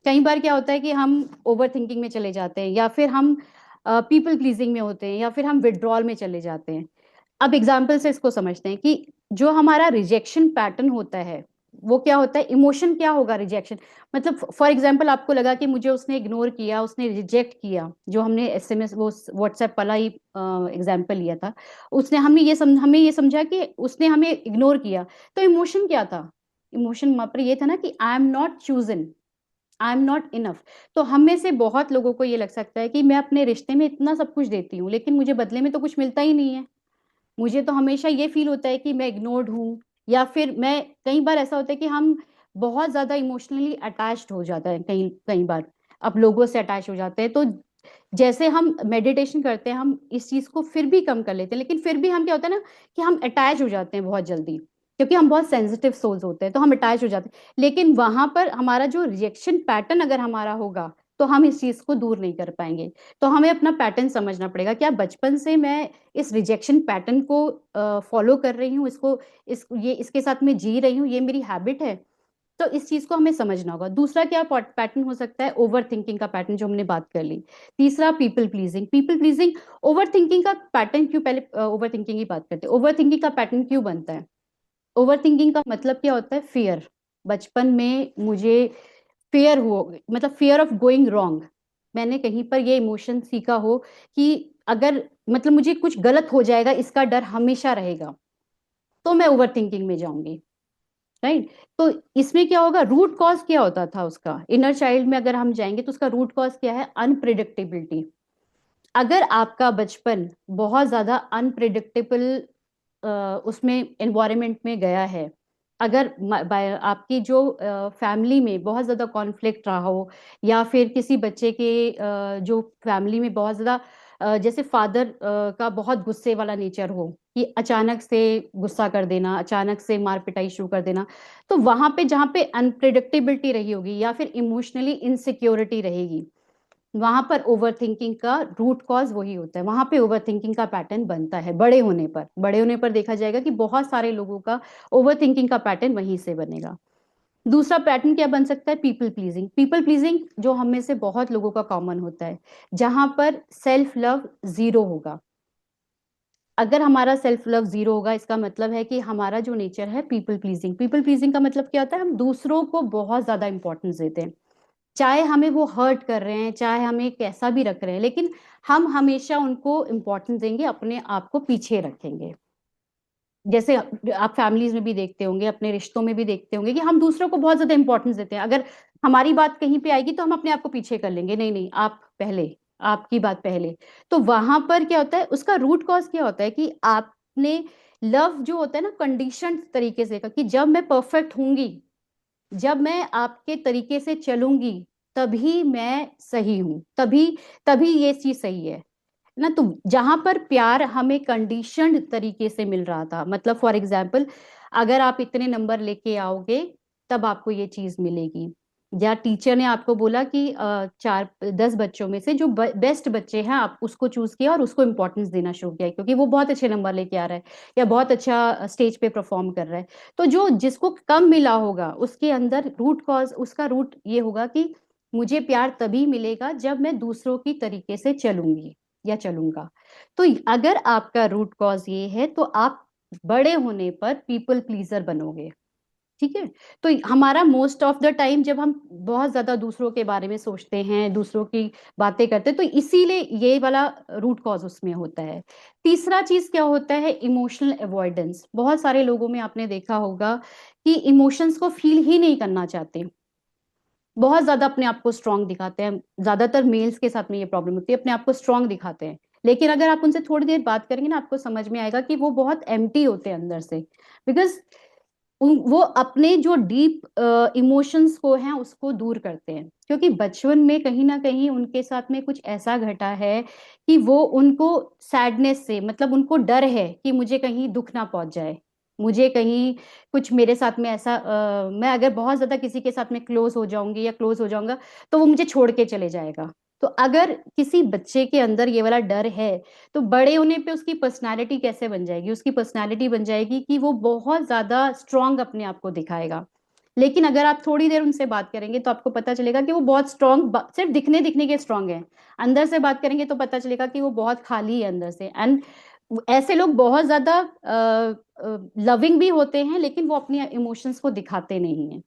कई बार क्या होता है कि हम ओवर थिंकिंग में चले जाते हैं, या फिर हम पीपल प्लीजिंग में होते हैं, या फिर हम विड्रॉल में चले जाते हैं। अब एग्जाम्पल से इसको समझते हैं कि जो हमारा रिजेक्शन पैटर्न होता है वो क्या होता है। इमोशन क्या होगा? रिजेक्शन मतलब फॉर एग्जाम्पल आपको लगा कि मुझे उसने इग्नोर किया, उसने रिजेक्ट किया, जो हमने एसएमएस वो व्हाट्सएप वाला ही एग्जाम्पल लिया था। उसने हमें ये समझा कि उसने हमें इग्नोर किया। तो इमोशन क्या था? इमोशन वहां पर ये था ना कि I am not chosen, I am not enough. तो हम में से बहुत लोगों को ये लग सकता है कि मैं अपने रिश्ते में इतना सब कुछ देती हूँ, लेकिन मुझे बदले में तो कुछ मिलता ही नहीं है। मुझे तो हमेशा ये फील होता है कि मैं इग्नोर्ड हूँ, या फिर मैं, कई बार ऐसा होता है कि हम बहुत ज्यादा इमोशनली अटैच्ड हो जाता है, कई कई बार अब लोगों से अटैच हो जाते हैं। तो जैसे हम मेडिटेशन करते हैं, हम इस चीज को फिर भी कम कर लेते हैं, लेकिन फिर भी हम क्या होता है ना कि हम अटैच हो जाते हैं बहुत जल्दी, क्योंकि हम बहुत सेंसिटिव सोल्स होते हैं, तो हम अटैच हो जाते हैं। लेकिन वहां पर हमारा जो रिएक्शन पैटर्न अगर हमारा होगा, तो हम इस चीज को दूर नहीं कर पाएंगे। तो हमें अपना पैटर्न समझना पड़ेगा। क्या बचपन से मैं इस रिजेक्शन पैटर्न को फॉलो कर रही हूँ, इसके साथ में जी रही हूँ, ये मेरी हैबिट है? तो इस चीज को हमें समझना होगा। दूसरा क्या पैटर्न हो सकता है? ओवर थिंकिंग का पैटर्न, जो हमने बात कर ली। तीसरा people pleasing. People pleasing over thinking का पैटर्न क्यों, पहले ओवर थिंकिंग की बात करते हैं। ओवर थिंकिंग का पैटर्न क्यों बनता है? ओवर थिंकिंग का मतलब क्या होता है? फियर। बचपन में मुझे फियर हो, मतलब फियर ऑफ गोइंग रॉन्ग। मैंने कहीं पर ये इमोशन सीखा हो कि अगर मतलब मुझे कुछ गलत हो जाएगा, इसका डर हमेशा रहेगा, तो मैं ओवर थिंकिंग में जाऊंगी। राइट। तो इसमें क्या होगा? रूट कॉज क्या होता था उसका? इनर चाइल्ड में अगर हम जाएंगे तो उसका रूट कॉज क्या है? अनप्रिडिक्टेबिलिटी। अगर आपका बचपन बहुत ज्यादा अनप्रिडिक्टेबल उसमें एनवायरनमेंट में गया है, अगर आपकी जो फैमिली में बहुत ज्यादा कॉन्फ्लिक्ट रहा हो, या फिर किसी बच्चे के जो फैमिली में बहुत ज्यादा जैसे फादर का बहुत गुस्से वाला नेचर हो, कि अचानक से गुस्सा कर देना, अचानक से मार पिटाई शुरू कर देना, तो वहां पे जहाँ पे अनप्रिडिक्टेबिलिटी रही होगी, या फिर इमोशनली इनसिक्योरिटी रहेगी, वहां पर ओवर थिंकिंग का रूट कॉज वही होता है। वहां पे ओवर थिंकिंग का पैटर्न बनता है। बड़े होने पर देखा जाएगा कि बहुत सारे लोगों का ओवर थिंकिंग का पैटर्न वहीं से बनेगा। दूसरा पैटर्न क्या बन सकता है? People pleasing. पीपल प्लीजिंग जो हम में से बहुत लोगों का कॉमन होता है, जहां पर सेल्फ लव जीरो होगा। अगर हमारा सेल्फ लव जीरो होगा, इसका मतलब है कि हमारा जो नेचर है पीपल प्लीजिंग। पीपल प्लीजिंग का मतलब क्या होता है? हम दूसरों को बहुत ज्यादा इंपॉर्टेंस देते हैं, चाहे हमें वो हर्ट कर रहे हैं, चाहे हमें कैसा भी रख रहे हैं, लेकिन हम हमेशा उनको इम्पोर्टेंस देंगे, अपने आप को पीछे रखेंगे। जैसे आप फैमिलीज में भी देखते होंगे, अपने रिश्तों में भी देखते होंगे कि हम दूसरों को बहुत ज्यादा इंपॉर्टेंस देते हैं। अगर हमारी बात कहीं पे आएगी तो हम अपने आप को पीछे कर लेंगे, नहीं नहीं आप पहले, आपकी बात पहले। तो वहां पर क्या होता है, उसका रूट कॉज क्या होता है कि आपने लव जो होता है ना कंडीशन तरीके से का, कि जब मैं परफेक्ट होंगी, जब मैं आपके तरीके से चलूंगी, तभी मैं सही हूं, तभी तभी ये चीज सही है ना। तो जहां पर प्यार हमें कंडीशनड तरीके से मिल रहा था, मतलब फॉर एग्जाम्पल अगर आप इतने नंबर लेके आओगे तब आपको ये चीज मिलेगी, या टीचर ने आपको बोला कि 4-10 बच्चों में से जो बेस्ट बच्चे हैं आप उसको चूज किया और उसको इंपॉर्टेंस देना शुरू किया क्योंकि वो बहुत अच्छे नंबर लेके आ रहा है या बहुत अच्छा स्टेज पे परफॉर्म कर रहा है। तो जो जिसको कम मिला होगा उसके अंदर रूट कॉज, उसका रूट ये होगा कि मुझे प्यार तभी मिलेगा जब मैं दूसरों की तरीके से चलूंगी या चलूंगा। तो अगर आपका रूट कॉज ये है तो आप बड़े होने पर पीपल प्लीजर बनोगे। ठीक है। तो हमारा मोस्ट ऑफ द टाइम जब हम बहुत ज्यादा दूसरों के बारे में सोचते हैं, दूसरों की बातें करते हैं, तो इसीलिए ये वाला रूट कॉज उसमें होता है। तीसरा चीज क्या होता है, इमोशनल अवॉइडेंस। बहुत सारे लोगों में आपने देखा होगा कि इमोशंस को फील ही नहीं करना चाहते, बहुत ज्यादा अपने आप को स्ट्रांग दिखाते हैं। ज्यादातर मेल्स के साथ में ये प्रॉब्लम होती है, अपने आप को स्ट्रांग दिखाते हैं, लेकिन अगर आप उनसे थोड़ी देर बात करेंगे ना आपको समझ में आएगा कि वो बहुत एम्प्टी होते हैं अंदर से। बिकॉज वो अपने जो डीप इमोशंस को हैं उसको दूर करते हैं, क्योंकि बचपन में कहीं ना कहीं उनके साथ में कुछ ऐसा घटा है कि वो उनको सैडनेस से, मतलब उनको डर है कि मुझे कहीं दुख ना पहुंच जाए, मुझे कहीं कुछ मेरे साथ में ऐसा मैं अगर बहुत ज्यादा किसी के साथ में क्लोज हो जाऊंगी या क्लोज हो जाऊंगा तो वो मुझे छोड़ के चले जाएगा। तो अगर किसी बच्चे के अंदर ये वाला डर है तो बड़े होने पे उसकी पर्सनालिटी कैसे बन जाएगी, उसकी पर्सनालिटी बन जाएगी कि वो बहुत ज्यादा स्ट्रांग अपने आप को दिखाएगा। लेकिन अगर आप थोड़ी देर उनसे बात करेंगे तो आपको पता चलेगा कि वो बहुत स्ट्रांग, सिर्फ दिखने दिखने के स्ट्रांग है, अंदर से बात करेंगे तो पता चलेगा कि वो बहुत खाली है अंदर से। एंड ऐसे लोग बहुत ज्यादा लविंग भी होते हैं लेकिन वो अपने इमोशंस को दिखाते नहीं है।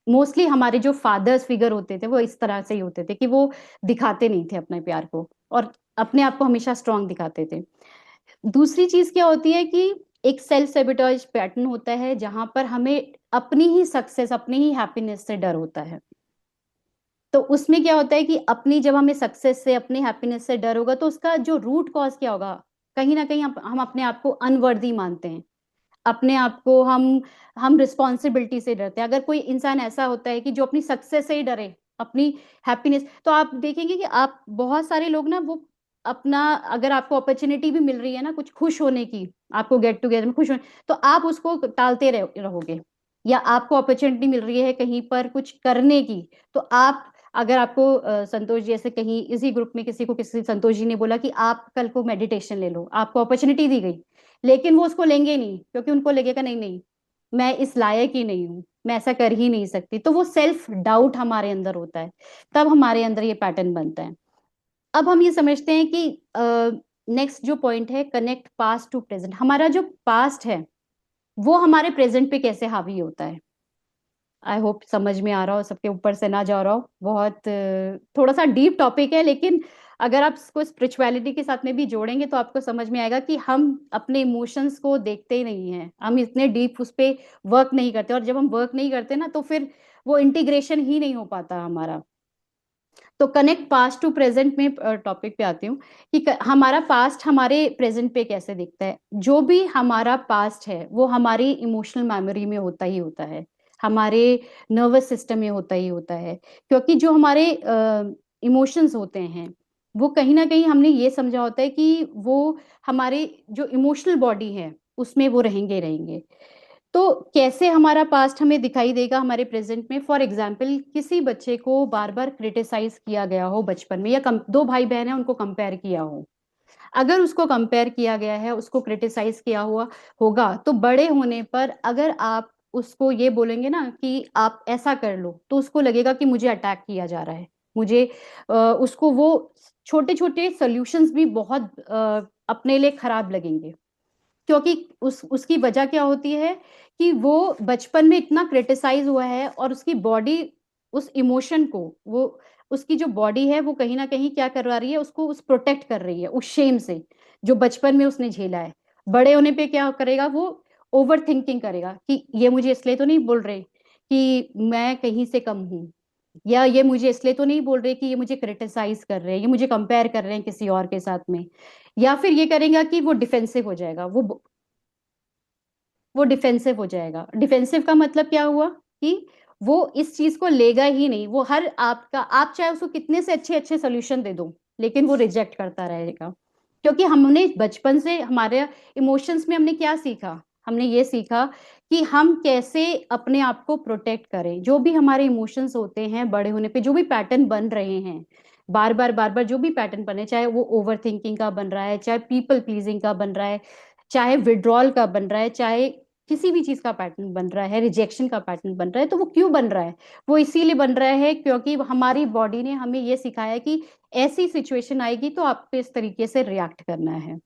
मोस्टली हमारे जो फादर्स फिगर होते थे वो इस तरह से ही होते थे कि वो दिखाते नहीं थे अपने प्यार को और अपने आप को हमेशा स्ट्रांग दिखाते थे। दूसरी चीज क्या होती है कि एक सेल्फ सेबिटॉज पैटर्न होता है जहां पर हमें अपनी ही सक्सेस, अपनी ही हैप्पीनेस से डर होता है। तो उसमें क्या होता है कि अपनी, जब हमें सक्सेस से, अपनी हैप्पीनेस से डर होगा तो उसका जो रूट कॉज क्या होगा, कहीं ना कहीं हम अपने आप को अनवर्दी मानते हैं, अपने आप को हम रिस्पॉन्सिबिलिटी से डरते हैं। अगर कोई इंसान ऐसा होता है कि जो अपनी सक्सेस से ही डरे, अपनी हैप्पीनेस, तो आप देखेंगे कि आप बहुत सारे लोग ना वो अपना, अगर आपको अपॉर्चुनिटी भी मिल रही है ना कुछ खुश होने की, आपको गेट टुगेदर में खुश होने, तो आप उसको टालते रहोगे। या आपको अपॉर्चुनिटी मिल रही है कहीं पर कुछ करने की, तो आप, अगर आपको संतोष जी ऐसे कहीं इसी ग्रुप में किसी को, किसी संतोष जी ने बोला कि आप कल को मेडिटेशन ले लो, आपको अपॉर्चुनिटी दी गई, लेकिन वो उसको लेंगे नहीं क्योंकि उनको लगेगा नहीं नहीं मैं इस लायक ही नहीं हूं, मैं ऐसा कर ही नहीं सकती। तो वो सेल्फ डाउट हमारे अंदर होता है, तब हमारे अंदर ये पैटर्न बनता है। अब हम ये समझते हैं कि नेक्स्ट जो पॉइंट है, कनेक्ट पास्ट टू प्रेजेंट। हमारा जो पास्ट है वो हमारे प्रेजेंट पे कैसे हावी होता है। आई होप समझ में आ रहा हो, सबके ऊपर से ना जा रहा हो। बहुत थोड़ा सा डीप टॉपिक है, लेकिन अगर आप इसको स्पिरिचुअलिटी के साथ में भी जोड़ेंगे तो आपको समझ में आएगा कि हम अपने इमोशंस को देखते ही नहीं है, हम इतने डीप उस पर वर्क नहीं करते, और जब हम वर्क नहीं करते ना तो फिर वो इंटीग्रेशन ही नहीं हो पाता हमारा। तो कनेक्ट पास्ट टू प्रेजेंट में टॉपिक पे आती हूँ कि हमारा पास्ट हमारे प्रेजेंट पे कैसे दिखता है। जो भी हमारा पास्ट है वो हमारी इमोशनल मेमोरी में होता ही होता है, हमारे नर्वस सिस्टम में होता ही होता है, क्योंकि जो हमारे इमोशंस होते हैं वो कहीं ना कहीं हमने ये समझा होता है कि वो हमारे जो इमोशनल बॉडी है उसमें वो रहेंगे रहेंगे। तो कैसे हमारा पास्ट हमें दिखाई देगा हमारे प्रेजेंट में। फॉर एग्जाम्पल, किसी बच्चे को बार बार क्रिटिसाइज किया गया हो बचपन में, या दो भाई बहन है उनको कंपेयर किया हो, अगर उसको कंपेयर किया गया है, उसको क्रिटिसाइज किया हुआ होगा, तो बड़े होने पर अगर आप उसको ये बोलेंगे ना कि आप ऐसा कर लो, तो उसको लगेगा कि मुझे अटैक किया जा रहा है, मुझे उसको वो छोटे छोटे सोल्यूशंस भी बहुत अपने लिए खराब लगेंगे। क्योंकि उसकी वजह क्या होती है कि वो बचपन में इतना क्रिटिसाइज हुआ है और उसकी बॉडी उस इमोशन को, वो उसकी जो बॉडी है वो कहीं ना कहीं क्या करवा रही है, उसको उस प्रोटेक्ट कर रही है उस शेम से जो बचपन में उसने झेला है। बड़े होने पे क्या करेगा वो, ओवर थिंकिंग करेगा कि ये मुझे इसलिए तो नहीं बोल रहे कि मैं कहीं से कम हूँ, या ये मुझे इसलिए तो नहीं बोल रहे कि ये मुझे क्रिटिसाइज कर रहे हैं, ये मुझे कंपेयर कर रहे हैं किसी और के साथ में। या फिर ये करेगा कि वो डिफेंसिव हो जाएगा, वो डिफेंसिव हो जाएगा। डिफेंसिव का मतलब क्या हुआ कि वो इस चीज को लेगा ही नहीं, वो हर आपका, आप चाहे उसको कितने से अच्छे अच्छे सोल्यूशन दे दो लेकिन वो रिजेक्ट करता रहेगा। क्योंकि हमने बचपन से हमारे इमोशंस में हमने क्या सीखा, हमने ये सीखा कि हम कैसे अपने आप को प्रोटेक्ट करें। जो भी हमारे इमोशंस होते हैं बड़े होने पे, जो भी पैटर्न बन रहे हैं, बार बार जो भी पैटर्न बने, चाहे वो ओवर थिंकिंग का बन रहा है, चाहे पीपल प्लीजिंग का बन रहा है, चाहे विड्रॉल का बन रहा है, चाहे किसी भी चीज का पैटर्न बन रहा है, रिजेक्शन का पैटर्न बन रहा है, तो वो क्यों बन रहा है? वो इसीलिए बन रहा है क्योंकि हमारी बॉडी ने हमें ये सिखाया है कि ऐसी सिचुएशन आएगी तो आपको इस तरीके से रिएक्ट करना है,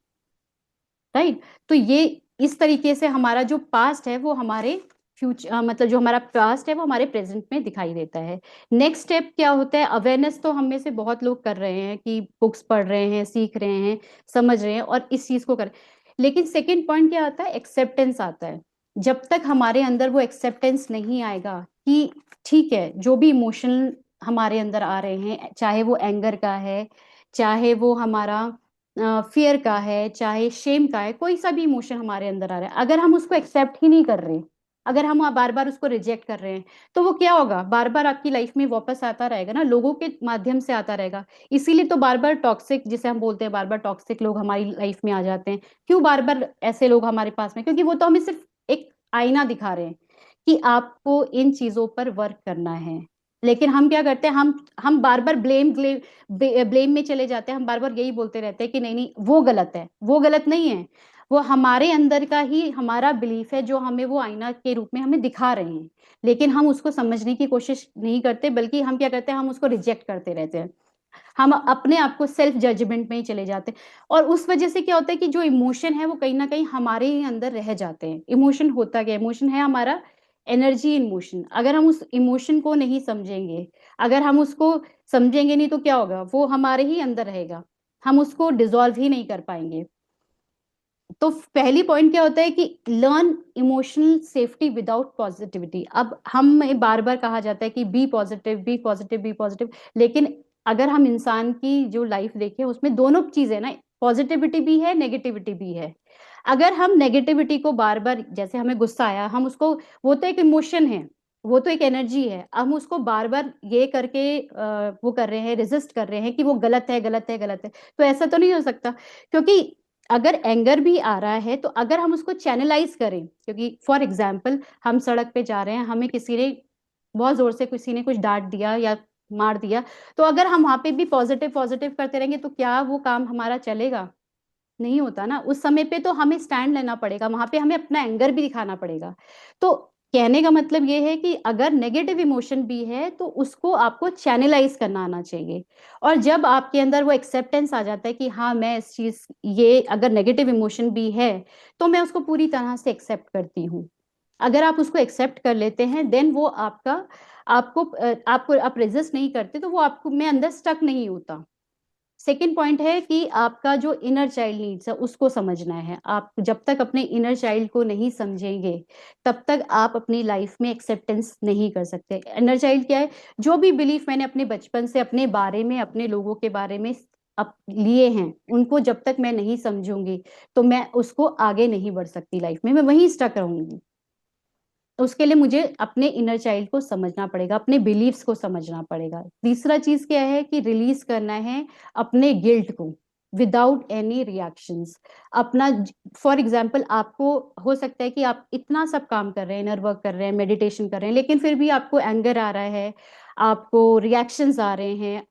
राइट? तो ये इस तरीके से हमारा जो पास्ट है वो हमारे फ्यूचर, मतलब जो हमारा पास्ट है वो हमारे प्रेजेंट में दिखाई देता है। नेक्स्ट स्टेप क्या होता है? अवेयरनेस तो हम में से बहुत लोग कर रहे हैं कि बुक्स पढ़ रहे हैं, सीख रहे हैं, समझ रहे हैं और इस चीज को कर, लेकिन सेकेंड पॉइंट क्या आता है? एक्सेप्टेंस आता है। जब तक हमारे अंदर वो एक्सेप्टेंस नहीं आएगा कि ठीक है, जो भी इमोशन हमारे अंदर आ रहे हैं, चाहे वो एंगर का है, चाहे वो हमारा फियर का है, चाहे शेम का है, कोई सा भी इमोशन हमारे अंदर आ रहा है, अगर हम उसको एक्सेप्ट ही नहीं कर रहे, अगर हम बार बार उसको रिजेक्ट कर रहे हैं, तो वो क्या होगा? बार बार आपकी लाइफ में वापस आता रहेगा ना, लोगों के माध्यम से आता रहेगा। इसीलिए तो बार बार टॉक्सिक, जिसे हम बोलते हैं बार बार टॉक्सिक लोग हमारी लाइफ में आ जाते हैं। क्यों बार बार ऐसे लोग हमारे पास में? क्योंकि वो तो हमें सिर्फ एक आईना दिखा रहे हैं कि आपको इन चीजों पर वर्क करना है। लेकिन हम क्या करते हैं, हम बार बार ब्लेम में चले जाते हैं। हम बार बार यही बोलते रहते हैं कि नहीं नहीं वो गलत है, वो गलत नहीं है, वो हमारे अंदर का ही हमारा बिलीफ है जो हमें वो आईना के रूप में हमें दिखा रहे हैं। लेकिन हम उसको समझने की कोशिश नहीं करते, बल्कि हम क्या करते हैं, हम उसको रिजेक्ट करते रहते हैं। हम अपने आप को सेल्फ जजमेंट में ही चले जाते हैं। और उस वजह से क्या होता है कि जो इमोशन है वो कहीं ना कहीं हमारे ही अंदर रह जाते हैं। इमोशन होता क्या? इमोशन है हमारा एनर्जी इमोशन। अगर हम उस इमोशन को नहीं समझेंगे, अगर हम उसको समझेंगे नहीं, तो क्या होगा? वो हमारे ही अंदर रहेगा, हम उसको डिसॉल्व ही नहीं कर पाएंगे। तो पहली पॉइंट क्या होता है कि learn emotional safety without positivity. अब हम बार बार कहा जाता है कि be positive, be positive, be positive, लेकिन अगर हम इंसान की जो लाइफ देखें उसमें दोनों चीजें ना, पॉजिटिविटी भी है, नेगेटिविटी भी है। अगर हम नेगेटिविटी को बार बार, जैसे हमें गुस्सा आया, हम उसको, वो तो एक इमोशन है, वो तो एक एनर्जी है, हम उसको बार बार ये करके वो कर रहे हैं, रेजिस्ट कर रहे हैं कि वो गलत है, गलत है, गलत है, तो ऐसा तो नहीं हो सकता। क्योंकि अगर एंगर भी आ रहा है तो अगर हम उसको चैनलाइज करें, क्योंकि फॉर एग्जाम्पल हम सड़क पे जा रहे हैं, हमें किसी ने बहुत जोर से, किसी ने कुछ डांट दिया या मार दिया, तो अगर हम वहां पे भी पॉजिटिव पॉजिटिव करते रहेंगे तो क्या वो काम हमारा चलेगा? नहीं होता ना। उस समय पे तो हमें स्टैंड लेना पड़ेगा, वहां पे हमें अपना एंगर भी दिखाना पड़ेगा। तो कहने का मतलब ये है कि अगर नेगेटिव इमोशन भी है तो उसको आपको चैनलाइज करना आना चाहिए। और जब आपके अंदर वो एक्सेप्टेंस आ जाता है कि हाँ मैं इस चीज, ये अगर नेगेटिव इमोशन भी है तो मैं उसको पूरी तरह से एक्सेप्ट करती हूँ, अगर आप उसको एक्सेप्ट कर लेते हैं, देन वो आपका, आपको आप रेजिस्ट नहीं करते, तो वो आपको में अंदर स्टक नहीं होता। सेकेंड पॉइंट है कि आपका जो इनर चाइल्ड नीड्स है उसको समझना है। आप जब तक अपने इनर चाइल्ड को नहीं समझेंगे तब तक आप अपनी लाइफ में एक्सेप्टेंस नहीं कर सकते। इनर चाइल्ड क्या है? जो भी बिलीफ मैंने अपने बचपन से अपने बारे में, अपने लोगों के बारे में अब लिए हैं, उनको जब तक मैं नहीं समझूंगी तो मैं उसको आगे नहीं बढ़ सकती लाइफ में, मैं वहीं स्टक रहूंगी। तो उसके लिए मुझे अपने इनर चाइल्ड को समझना पड़ेगा, अपने बिलीव्स को समझना पड़ेगा। तीसरा चीज क्या है कि रिलीज करना है अपने गिल्ट को विदाउट एनी रिएक्शंस। अपना, फॉर एग्जाम्पल, आपको हो सकता है कि आप इतना सब काम कर रहे हैं, इनर वर्क कर रहे हैं, मेडिटेशन कर रहे हैं, लेकिन फिर भी आपको एंगर आ रहा है, आपको रिएक्शंस आ रहे हैं,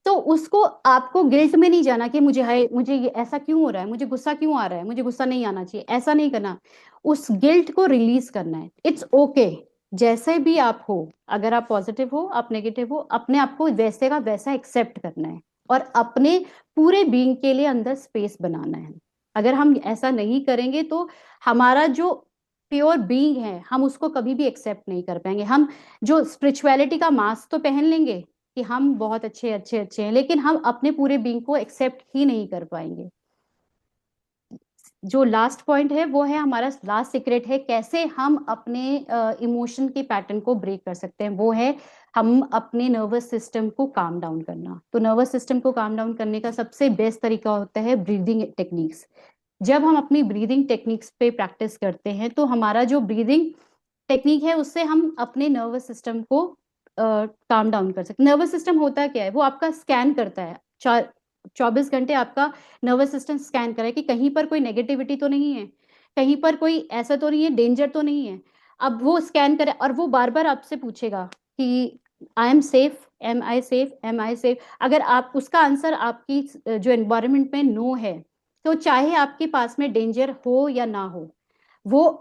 तो उसको, आपको गिल्ट में नहीं जाना कि मुझे है, मुझे ये ऐसा क्यों हो रहा है, मुझे गुस्सा क्यों आ रहा है, मुझे गुस्सा नहीं आना चाहिए, ऐसा नहीं करना। उस गिल्ट को रिलीज करना है। इट्स ओके जैसे भी आप हो, अगर आप पॉजिटिव हो, आप नेगेटिव हो, अपने आप को वैसे का वैसा एक्सेप्ट करना है और अपने पूरे बीइंग के लिए अंदर स्पेस बनाना है। अगर हम ऐसा नहीं करेंगे तो हमारा जो प्योर बीइंग है, हम उसको कभी भी एक्सेप्ट नहीं कर पाएंगे। हम जो स्पिरिचुअलिटी का मास्क तो पहन लेंगे कि हम बहुत अच्छे अच्छे अच्छे हैं, लेकिन हम अपने पूरे बीइंग को एक्सेप्ट ही नहीं कर पाएंगे। जो लास्ट पॉइंट है वो है हमारा लास्ट सीक्रेट है, कैसे हम अपने इमोशन के पैटर्न को ब्रेक कर सकते हैं, वो है हम अपने नर्वस सिस्टम को काम डाउन करना। तो नर्वस सिस्टम को काम डाउन करने का सबसे बेस्ट तरीका होता है ब्रीदिंग टेक्निक्स। जब हम अपनी ब्रीदिंग टेक्निक्स पे प्रैक्टिस करते हैं तो हमारा जो ब्रीदिंग टेक्निक है उससे हम अपने नर्वस सिस्टम को काम डाउन कर सकते हैं। नर्वस सिस्टम होता क्या है, वो आपका स्कैन करता है, 24 घंटे आपका नर्वस सिस्टम स्कैन करे कि कहीं पर कोई नेगेटिविटी तो नहीं है, कहीं पर कोई ऐसा तो नहीं है, डेंजर तो नहीं है। अब वो स्कैन करे और वो बार बार आपसे पूछेगा कि I am safe, am I safe, am I safe. अगर आप उसका आंसर आपकी जो एनवायरनमेंट में नो है, तो चाहे आपके पास में डेंजर हो या ना हो, वो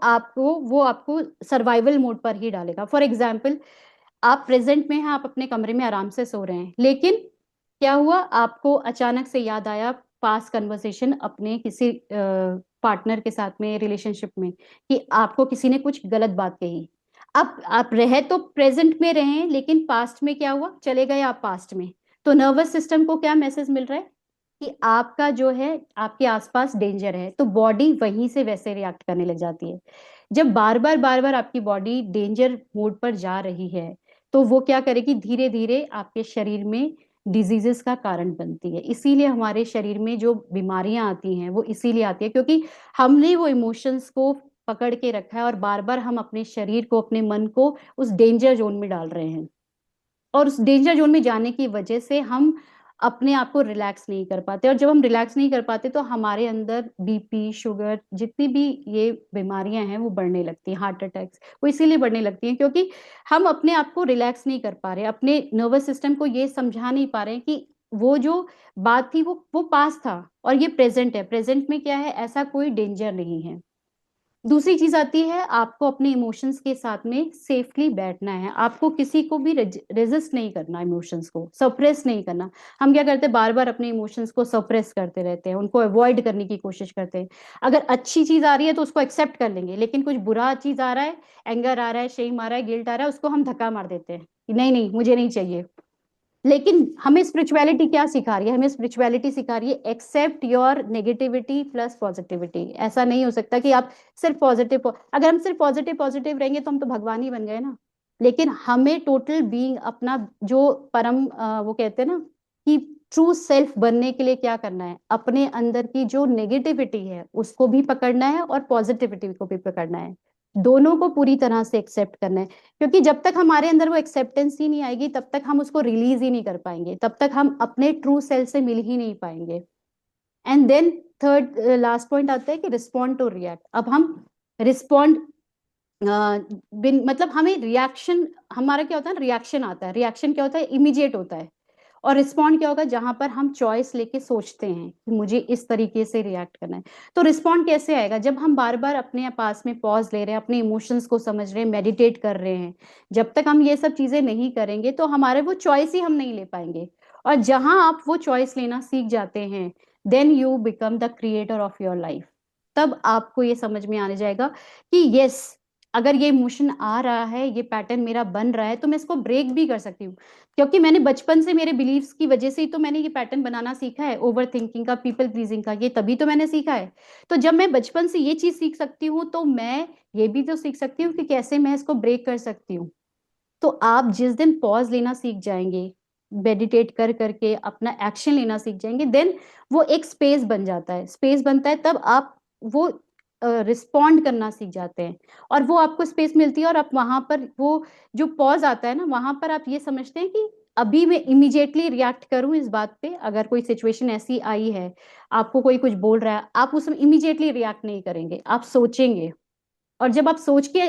आपको सर्वाइवल मोड पर ही डालेगा। फॉर एग्जाम्पल, आप प्रेजेंट में हैं, आप अपने कमरे में आराम से सो रहे हैं, लेकिन क्या हुआ, आपको अचानक से याद आया पास कन्वर्सेशन अपने किसी पार्टनर के साथ में, रिलेशनशिप में, कि आपको किसी ने कुछ गलत बात कही। अब आप रहे तो प्रेजेंट में रहें, लेकिन पास्ट में क्या हुआ, चले गए आप पास्ट में। तो नर्वस सिस्टम को क्या मैसेज मिल रहा है कि आपका जो है आपके आसपास डेंजर है, तो बॉडी वहीं से वैसे रिएक्ट करने लग जाती है। जब बार बार आपकी बॉडी डेंजर मोड पर जा रही है, तो वो क्या करेगी, धीरे धीरे आपके शरीर में डिजीजेस का कारण बनती है। इसीलिए हमारे शरीर में जो बीमारियां आती हैं वो इसीलिए आती है क्योंकि हमने वो इमोशंस को पकड़ के रखा है और बार बार हम अपने शरीर को, अपने मन को उस डेंजर जोन में डाल रहे हैं। और उस डेंजर जोन में जाने की वजह से हम अपने आप को रिलैक्स नहीं कर पाते, और जब हम रिलैक्स नहीं कर पाते तो हमारे अंदर बीपी, शुगर, जितनी भी ये बीमारियां हैं वो बढ़ने लगती हैं, हार्ट अटैक्स वो इसीलिए बढ़ने लगती हैं क्योंकि हम अपने आप को रिलैक्स नहीं कर पा रहे, अपने नर्वस सिस्टम को ये समझा नहीं पा रहे कि वो जो बात थी वो पास था और ये प्रेजेंट है, प्रेजेंट में क्या है, ऐसा कोई डेंजर नहीं है। दूसरी चीज आती है, आपको अपने इमोशंस के साथ में सेफली बैठना है, आपको किसी को भी रेजिस्ट नहीं करना, इमोशंस को सप्रेस नहीं करना। हम क्या करते हैं, बार बार अपने इमोशंस को सप्रेस करते रहते हैं, उनको अवॉइड करने की कोशिश करते हैं। अगर अच्छी चीज आ रही है तो उसको एक्सेप्ट कर लेंगे, लेकिन कुछ बुरा चीज आ रहा है, एंगर आ रहा है, शेम आ रहा है, गिल्ट आ रहा है, उसको हम धक्का मार देते हैं कि नहीं नहीं मुझे नहीं चाहिए। लेकिन हमें स्पिरिचुअलिटी क्या सिखा रही है, हमें स्पिरिचुअलिटी सिखा रही है accept your negativity plus positivity. ऐसा नहीं हो सकता कि आप सिर्फ पॉजिटिव, अगर हम सिर्फ पॉजिटिव पॉजिटिव रहेंगे तो हम तो भगवान ही बन गए ना। लेकिन हमें टोटल बीइंग, अपना जो परम वो कहते हैं ना कि ट्रू सेल्फ बनने के लिए क्या करना है, अपने अंदर की जो नेगेटिविटी है उसको भी पकड़ना है और पॉजिटिविटी को भी पकड़ना है, दोनों को पूरी तरह से एक्सेप्ट करना है। क्योंकि जब तक हमारे अंदर वो एक्सेप्टेंस ही नहीं आएगी तब तक हम उसको रिलीज ही नहीं कर पाएंगे, तब तक हम अपने ट्रू सेल्फ से मिल ही नहीं पाएंगे। And then third last point आता है कि रिस्पॉन्ड टू रिएक्ट। अब हम रिस्पॉन्ड मतलब हमें रिएक्शन, हमारा क्या होता है, रिएक्शन आता है, रिएक्शन क्या होता है, इमीडिएट होता है। और रिस्पॉन्ड क्या होगा, जहां पर हम चॉइस लेके सोचते हैं कि मुझे इस तरीके से रिएक्ट करना है। तो रिस्पॉन्ड कैसे आएगा, जब हम बार बार अपने पास में पॉज ले रहे हैं, अपने इमोशंस को समझ रहे हैं, मेडिटेट कर रहे हैं। जब तक हम ये सब चीजें नहीं करेंगे तो हमारे वो चॉइस ही हम नहीं ले पाएंगे। और जहां आप वो चॉइस लेना सीख जाते हैं, then you become the creator of your life. तब आपको ये समझ में आने जाएगा कि यस, अगर ये इमोशन आ रहा है, ये पैटर्न मेरा बन रहा है, तो मैं इसको ब्रेक भी कर सकती हूँ। क्योंकि मैंने बचपन से, मेरे बिलीव्स की वजह से ही तो मैंने ये पैटर्न बनाना सीखा है, ओवर थिंकिंग का, पीपल प्लीजिंग का, ये तभी तो मैंने सीखा है। तो जब मैं बचपन से ये चीज सीख सकती हूँ तो मैं ये भी तो सीख सकती हूँ कि कैसे मैं इसको ब्रेक कर सकती हूँ। तो आप जिस दिन पॉज लेना सीख जाएंगे, मेडिटेट कर करके अपना एक्शन लेना सीख जाएंगे, देन वो एक स्पेस बन जाता है, स्पेस बनता है, तब आप वो रिस्पॉन्ड करना सीख जाते हैं और वो आपको स्पेस मिलती है। और आप वहां पर वो जो पॉज आता है ना, वहां पर आप ये समझते हैं कि अभी मैं इमीडिएटली रिएक्ट करूं इस बात पे। अगर कोई सिचुएशन ऐसी आई है, आपको कोई कुछ बोल रहा है, आप उसमें इमीडिएटली रिएक्ट नहीं करेंगे, आप सोचेंगे। और जब आप सोच के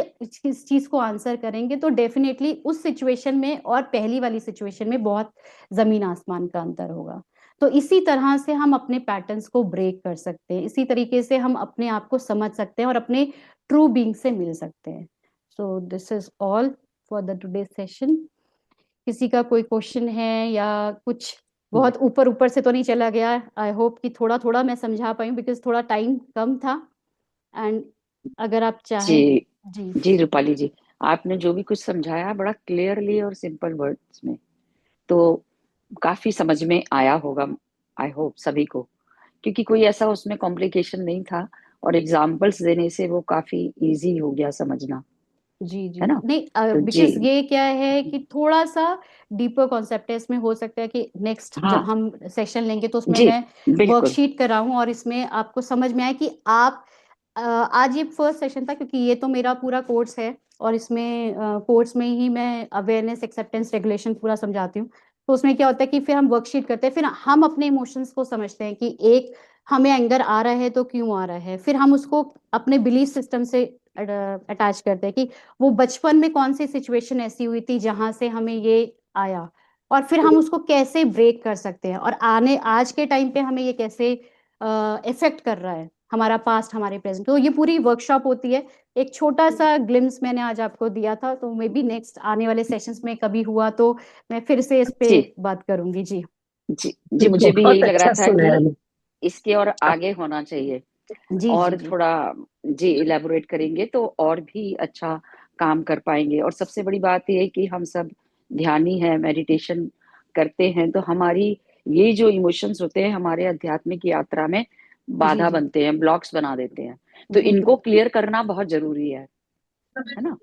इस चीज को आंसर करेंगे तो डेफिनेटली उस सिचुएशन में और पहली वाली सिचुएशन में बहुत जमीन आसमान का अंतर होगा। तो इसी तरह से हम अपने पैटर्न्स को ब्रेक कर सकते हैं, इसी तरीके से हम अपने आप को समझ सकते हैं और अपने ट्रू बीइंग से मिल सकते हैं। So this is all for the today session. किसी का कोई क्वेश्चन है या कुछ, बहुत ऊपर ऊपर से तो नहीं चला गया? आई होप कि थोड़ा थोड़ा मैं समझा पाई, बिकॉज थोड़ा टाइम कम था। एंड अगर आप चाहें। जी जी जी रूपाली जी, आपने जो भी कुछ समझाया बड़ा क्लियरली और सिंपल वर्ड्स में, तो काफी समझ में आया होगा, आई होप सभी को, क्योंकि कोई ऐसा उसमें कॉम्प्लिकेशन नहीं था, और एग्जाम्पल्स देने से वो काफी इजी हो गया समझना, जी जी है ना? नहीं, तो जी, बिकॉज ये क्या है कि थोड़ा सा डीपर कॉन्सेप्ट है इसमें। हो सकता है कि नेक्स्ट जब हाँ हम सेशन लेंगे तो उसमें जी, मैं बिल्कुल, वर्कशीट कराऊं और इसमें आपको समझ में आए कि आप आज ये फर्स्ट सेशन था क्योंकि ये तो मेरा पूरा कोर्स है, और इसमें कोर्स में ही मैं अवेयरनेस एक्सेप्टेंस रेगुलेशन पूरा समझाती हूँ। तो उसमें क्या होता है कि फिर हम वर्कशीट करते हैं, फिर हम अपने इमोशंस को समझते हैं कि एक हमें एंगर आ रहा है तो क्यों आ रहा है, फिर हम उसको अपने बिलीफ सिस्टम से अटैच करते हैं कि वो बचपन में कौन सी सिचुएशन ऐसी हुई थी जहां से हमें ये आया, और फिर हम उसको कैसे ब्रेक कर सकते हैं, और आने आज के टाइम पे हमें ये कैसे इफेक्ट कर रहा है, हमारा पास्ट हमारे प्रेजेंट। तो ये पूरी वर्कशॉप होती है। एक छोटा सा ग्लिम्स मैंने आज आपको दिया था, तो मे बी नेक्स्ट आने वाले सेशंस में कभी हुआ तो मैं फिर से इस पे जी बात करूंगी। जी जी जी, मुझे भी यही बहुत लग रहा अच्छा था कि सुनाया। इसके और आगे होना चाहिए, जी जी और जी थोड़ा जी इलेबोरेट करेंगे तो और भी अच्छा काम कर पाएंगे। और सबसे बड़ी बात यह है कि हम सब ध्यानी हैं, मेडिटेशन करते हैं, तो हमारी ये जो इमोशंस होते हैं हमारे आध्यात्मिक यात्रा में जी बाधा जी बनते हैं, ब्लॉक्स बना देते हैं, तो बिल्कुल। इनको क्लियर करना बहुत जरूरी है ना?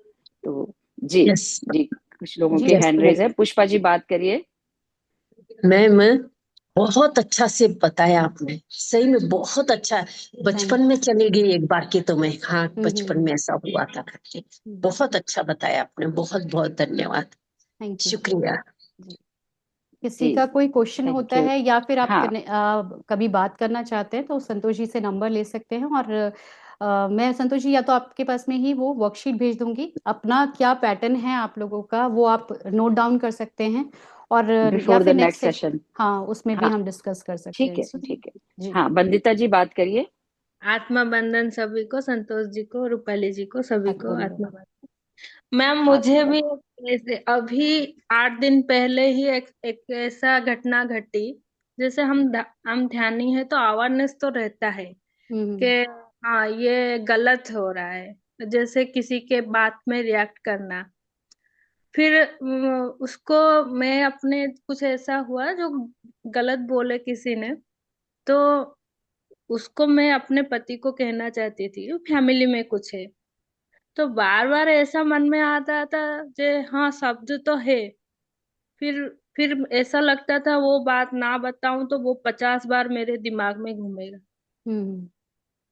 तो जी यस। जी, कुछ लोगों जी के यस। हैंड रेज है। पुष्पा जी बात करिए। मैं बहुत अच्छा से बताया आपने, सही में बहुत अच्छा। थैंक बचपन में चली गई एक बार की तो मैं, हाँ बचपन यू। में ऐसा हुआ था करके। बहुत अच्छा बताया आपने, बहुत बहुत धन्यवाद, थैंक यू। शुक्रिया। जी किसी जी का कोई क्वेश्चन थैंक होता यू। है या फिर आप हाँ कभी बात करना चाहते हैं तो संतोष जी से नंबर ले सकते हैं, और मैं संतोष जी या तो आपके पास में ही वो वर्कशीट भेज दूंगी, अपना क्या पैटर्न है आप लोगों का वो आप नोट डाउन कर सकते हैं, और या बिफोर द फिर नेक्स्ट नेक्स्ट सेशन, सेशन। हाँ उसमें भी हाँ हम डिस्कस कर सकते हैं ठीक है इसमें। ठीक है। जी हाँ बंदिता जी बात करिए। आत्मा बंधन सभी को, संतोष जी को, रूपाली जी को, सभी को आत्मबंधन। आत्मा बंधन। मैम मुझे आत्मा। भी ऐसे अभी 8 दिन पहले ही एक ऐसा घटना घटी। जैसे हम ध्यानी है तो अवेयरनेस तो रहता है कि हम्म हाँ ये गलत हो रहा है, जैसे किसी के बात में रिएक्ट करना। फिर उसको मैं अपने कुछ ऐसा हुआ जो गलत बोले किसी ने, तो उसको मैं अपने पति को कहना चाहती थी, फैमिली में कुछ है। तो बार बार ऐसा मन में आता था जे हाँ शब्द तो है, फिर फिर ऐसा लगता था वो बात ना बताऊं तो वो 50 बार मेरे दिमाग में घूमेगा। हम्म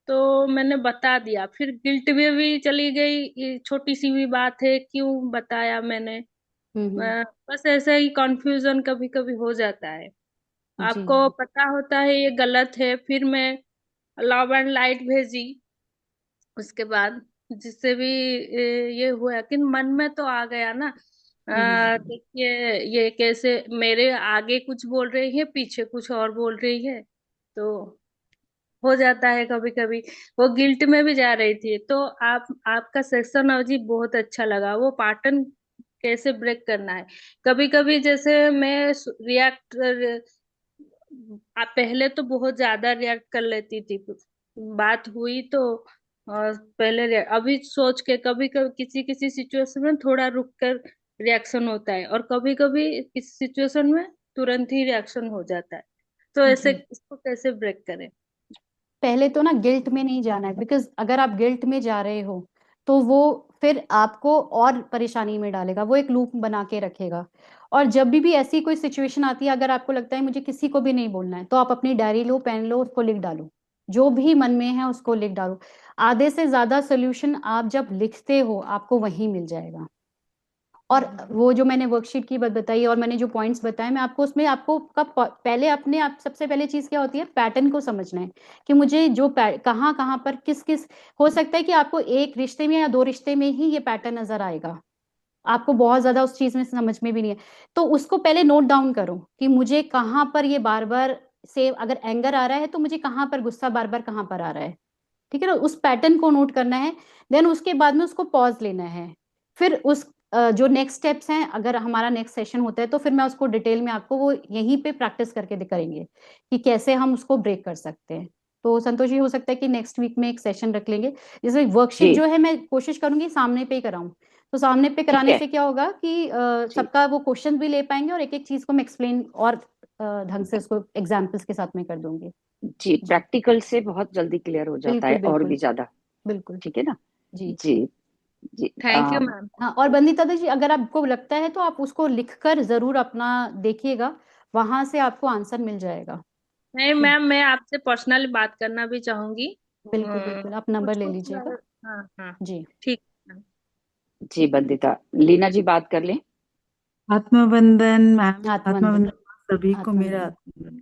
तो मैंने बता दिया, फिर गिल्ट में भी चली गई, ये छोटी सी भी बात है क्यों बताया मैंने। हम्म बस ऐसा ही कंफ्यूजन कभी कभी हो जाता है। जी आपको पता होता है ये गलत है, फिर मैं लव एंड लाइट भेजी उसके बाद, जिससे भी ये हुआ कि मन में तो आ गया ना। देखिए ये कैसे मेरे आगे कुछ बोल रही है, पीछे कुछ और बोल रही है, तो हो जाता है कभी कभी। वो गिल्ट में भी जा रही थी। तो आपका सेक्शन अजी बहुत अच्छा लगा, वो पैटर्न कैसे ब्रेक करना है। कभी कभी जैसे मैं रिएक्ट, पहले तो बहुत ज्यादा रिएक्ट कर लेती थी, बात हुई तो पहले अभी सोच के कभी कभी किसी किसी सिचुएशन में थोड़ा रुक कर रिएक्शन होता है, और कभी कभी किसी सिचुएशन में तुरंत ही रिएक्शन हो जाता है। तो ऐसे जी इसको कैसे ब्रेक करें? पहले तो ना गिल्ट में नहीं जाना है, बिकॉज अगर आप गिल्ट में जा रहे हो तो वो फिर आपको और परेशानी में डालेगा, वो एक लूप बना के रखेगा। और जब भी ऐसी कोई सिचुएशन आती है, अगर आपको लगता है मुझे किसी को भी नहीं बोलना है, तो आप अपनी डायरी लो, पेन लो, उसको लिख डालो, जो भी मन में है उसको लिख डालो। आधे से ज्यादा सोल्यूशन आप जब लिखते हो आपको वहीं मिल जाएगा। और वो जो मैंने वर्कशीट की बात बताई और मैंने जो पॉइंट्स बताए, मैं आपको उसमें आपको कब पहले अपने आप सबसे पहले चीज क्या होती है, पैटर्न को समझना है कि मुझे जो कहाँ कहाँ पर किस किस, हो सकता है कि आपको एक रिश्ते में या दो रिश्ते में ही ये पैटर्न नजर आएगा, आपको बहुत ज्यादा उस चीज में समझ में भी नहीं है। तो उसको पहले नोट डाउन करो कि मुझे कहाँ पर ये बार बार से, अगर एंगर आ रहा है तो मुझे कहाँ पर गुस्सा बार बार कहाँ पर आ रहा है, ठीक है ना, उस पैटर्न को नोट करना है। देन उसके बाद में उसको पॉज लेना है। फिर उस जो नेक्स्ट स्टेप्स हैं, अगर हमारा नेक्स्ट सेशन होता है तो फिर मैं उसको डिटेल में आपको वो यहीं पे प्रैक्टिस करके करेंगे कि कैसे हम उसको ब्रेक कर सकते हैं। तो संतोष जी, हो सकता है कि नेक्स्ट वीक में एक सेशन रख लेंगे, जैसे वर्कशीट जी जो है मैं कोशिश करूंगी सामने पे ही कराऊं। तो सामने पे ठीक कराने है। से क्या होगा कि जी सबका वो क्वेश्चन भी ले पाएंगे और एक एक चीज को मैं एक्सप्लेन और ढंग से उसको एग्जाम्पल्स के साथ में कर दूंगी। जी, जी प्रैक्टिकल से बहुत जल्दी क्लियर हो जाता बिल्कुल है और बिल्कुल भी ज्यादा। बिल्कुल। ठीक है ना? जी जी जी। Thank you ma'am. हाँ, और बंदिता जी अगर आपको लगता है तो आप उसको लिखकर जरूर अपना देखिएगा, वहां से आपको आंसर मिल जाएगा। नहीं ठीक, मैम, मैं आपसे पर्सनली बात करना भी चाहूंगी। बिल्कुल बिल्कुल, आप नंबर कुछ ले कुछ लीजिएगा। हाँ हाँ, जी ठीक मैम। जी बंदिता, लीना जी बात कर लें। आत्मबंधन मैम। आत्मबंधन। आत्मबंधन सभी को मेरा आत्मबंधन।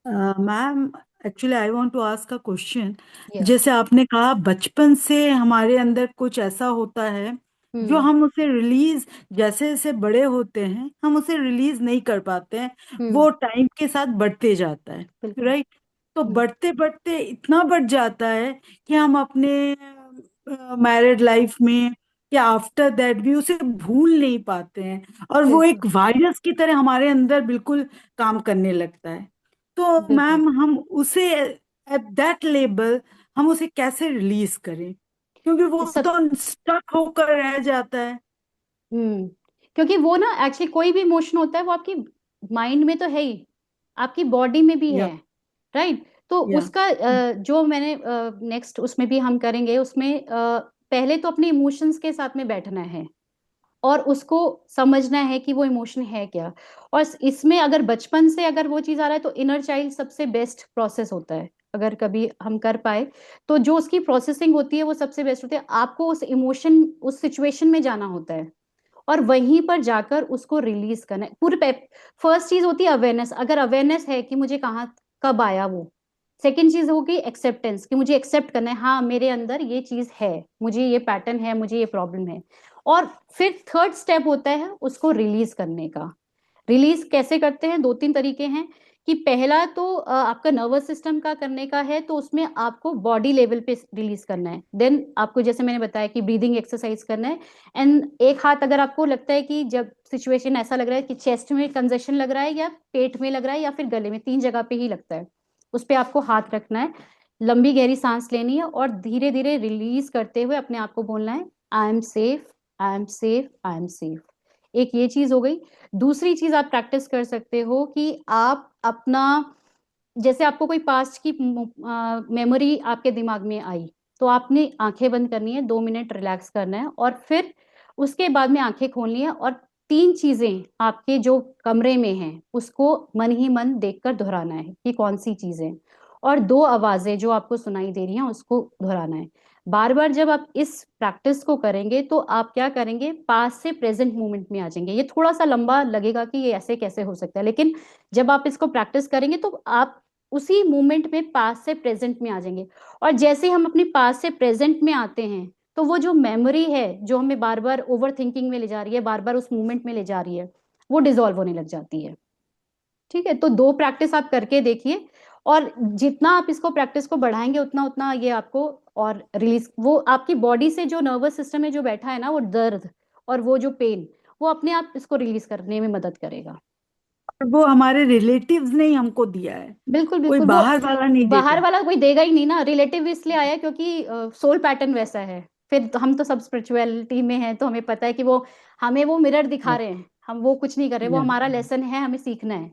आत्मबंधन। Ma'am, actually I want to ask a question. Yes. जैसे आपने कहा बचपन से हमारे अंदर कुछ ऐसा होता है जो हम्म हम उसे रिलीज, जैसे जैसे बड़े होते हैं हम उसे रिलीज नहीं कर पाते हैं, हम्म वो टाइम के साथ बढ़ते जाता है। बिल्कुल। राइट। तो हम्म बढ़ते बढ़ते इतना बढ़ जाता है कि हम अपने मैरिड लाइफ में या आफ्टर दैट भी उसे भूल नहीं पाते हैं, और वो बिल्कुल एक वायरस की तरह हमारे अंदर बिल्कुल काम करने लगता है। तो बिल्कुल। मैम, हम उसे एट दैट लेवल हम उसे कैसे रिलीज करें, क्योंकि वो इस सब। तो स्टक होकर रह जाता है। हम्म क्योंकि वो ना एक्चुअली कोई भी इमोशन होता है वो आपकी माइंड में तो है ही, आपकी बॉडी में भी या है। राइट। तो या उसका जो मैंने नेक्स्ट उसमें भी हम करेंगे उसमें पहले तो अपने इमोशंस के साथ में बैठना है और उसको समझना है कि वो इमोशन है क्या। और इसमें अगर बचपन से अगर वो चीज आ रहा है तो इनर चाइल्ड सबसे बेस्ट प्रोसेस होता है, अगर कभी हम कर पाए तो जो उसकी प्रोसेसिंग होती है वो सबसे बेस्ट होती है। आपको उस इमोशन उस सिचुएशन में जाना होता है और वहीं पर जाकर उसको रिलीज करना है पूरे। फर्स्ट चीज होती है अवेयरनेस, अगर अवेयरनेस है कि मुझे कहाँ कब आया वो। सेकेंड चीज होगी एक्सेप्टेंस, कि मुझे एक्सेप्ट करना है, हाँ मेरे अंदर ये चीज है, मुझे ये पैटर्न है, मुझे ये प्रॉब्लम है। और फिर थर्ड स्टेप होता है उसको रिलीज करने का। रिलीज कैसे करते हैं, दो तीन तरीके हैं। कि पहला तो आपका नर्वस सिस्टम का करने का है, तो उसमें आपको बॉडी लेवल पे रिलीज करना है। देन आपको जैसे मैंने बताया कि ब्रीदिंग एक्सरसाइज करना है। एंड एक हाथ अगर आपको लगता है कि जब सिचुएशन ऐसा लग रहा है कि चेस्ट में कंजेशन लग रहा है या पेट में लग रहा है या फिर गले में, तीन जगह पे ही लगता है, उस पे आपको हाथ रखना है। लंबी गहरी सांस लेनी है और धीरे धीरे रिलीज करते हुए अपने आप को बोलना है, आई am safe, I am safe, I am safe. एक ये चीज हो गई। दूसरी चीज आप प्रैक्टिस कर सकते हो कि आप अपना, जैसे आपको कोई पास्ट की मेमोरी आपके दिमाग में आई, तो आपने आंखें बंद करनी है, 2 मिनट रिलैक्स करना है और फिर उसके बाद में आंखें खोलनी है और तीन चीजें आपके जो कमरे में हैं उसको मन ही मन देखकर दोहराना है कि कौन सी चीजें, और दो आवाजें जो आपको सुनाई दे रही हैं उसको दोहराना है। बार बार जब आप इस प्रैक्टिस को करेंगे तो आप क्या करेंगे, पास से प्रेजेंट मोमेंट में आ जाएंगे। ये थोड़ा सा लंबा लगेगा कि ये ऐसे कैसे हो सकता है, लेकिन जब आप इसको प्रैक्टिस करेंगे तो आप उसी मोमेंट में पास से प्रेजेंट में आ जाएंगे। और जैसे हम अपने पास से प्रेजेंट में आते हैं तो वो जो मेमोरी है जो हमें बार बार ओवर थिंकिंग में ले जा रही है, बार बार उस मोमेंट में ले जा रही है, वो डिजोल्व होने लग जाती है। ठीक है, तो दो प्रैक्टिस आप करके देखिए और जितना आप इसको प्रैक्टिस को बढ़ाएंगे उतना उतना ये आपको और रिलीज, वो आपकी बॉडी से जो नर्वस सिस्टम में जो बैठा है ना वो दर्द और वो जो पेन, वो अपने आप इसको रिलीज करने में मदद करेगा। और वो हमारे रिलेटिव्स ने ही हमको दिया है, बिल्कुल कोई बिल्कुल। वो बाहर वाला नहीं बाहर देता। वाला कोई देगा ही नहीं ना, रिलेटिव इसलिए आया क्योंकि सोल पैटर्न वैसा है। फिर तो हम तो सब स्पिरिचुअलिटी में हैं तो हमें पता है कि वो हमें वो मिरर दिखा या रहे हैं, हम वो कुछ नहीं कर रहे, वो या हमारा लेसन है, हमें सीखना है।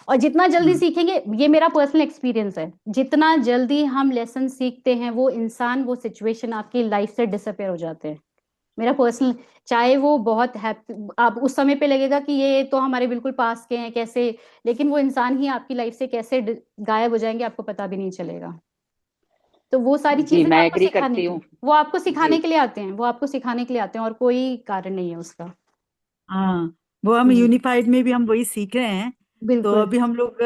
और जितना जल्दी सीखेंगे, ये मेरा पर्सनल एक्सपीरियंस है, जितना जल्दी हम लेसन सीखते हैं वो इंसान वो सिचुएशन आपकी लाइफ से डिसअपेयर हो जाते हैं। मेरा पर्सनल, चाहे वो बहुत हैप्पी, आप उस समय पे लगेगा कि ये तो हमारे बिल्कुल पास के हैं कैसे, लेकिन वो इंसान ही आपकी लाइफ से कैसे गायब हो जाएंगे आपको पता भी नहीं चलेगा। तो वो सारी जी, चीजें मैं आपको एग्री सिखाने करती के हूँ। लिए, वो आपको जी सिखाने के लिए आते हैं, वो आपको सिखाने के लिए आते हैं और कोई कारण नहीं है उसका। हाँ, वो हम हम्म यूनिफाइड में भी हम वही सीख रहे हैं। तो बिल्कुल। अभी हम लोग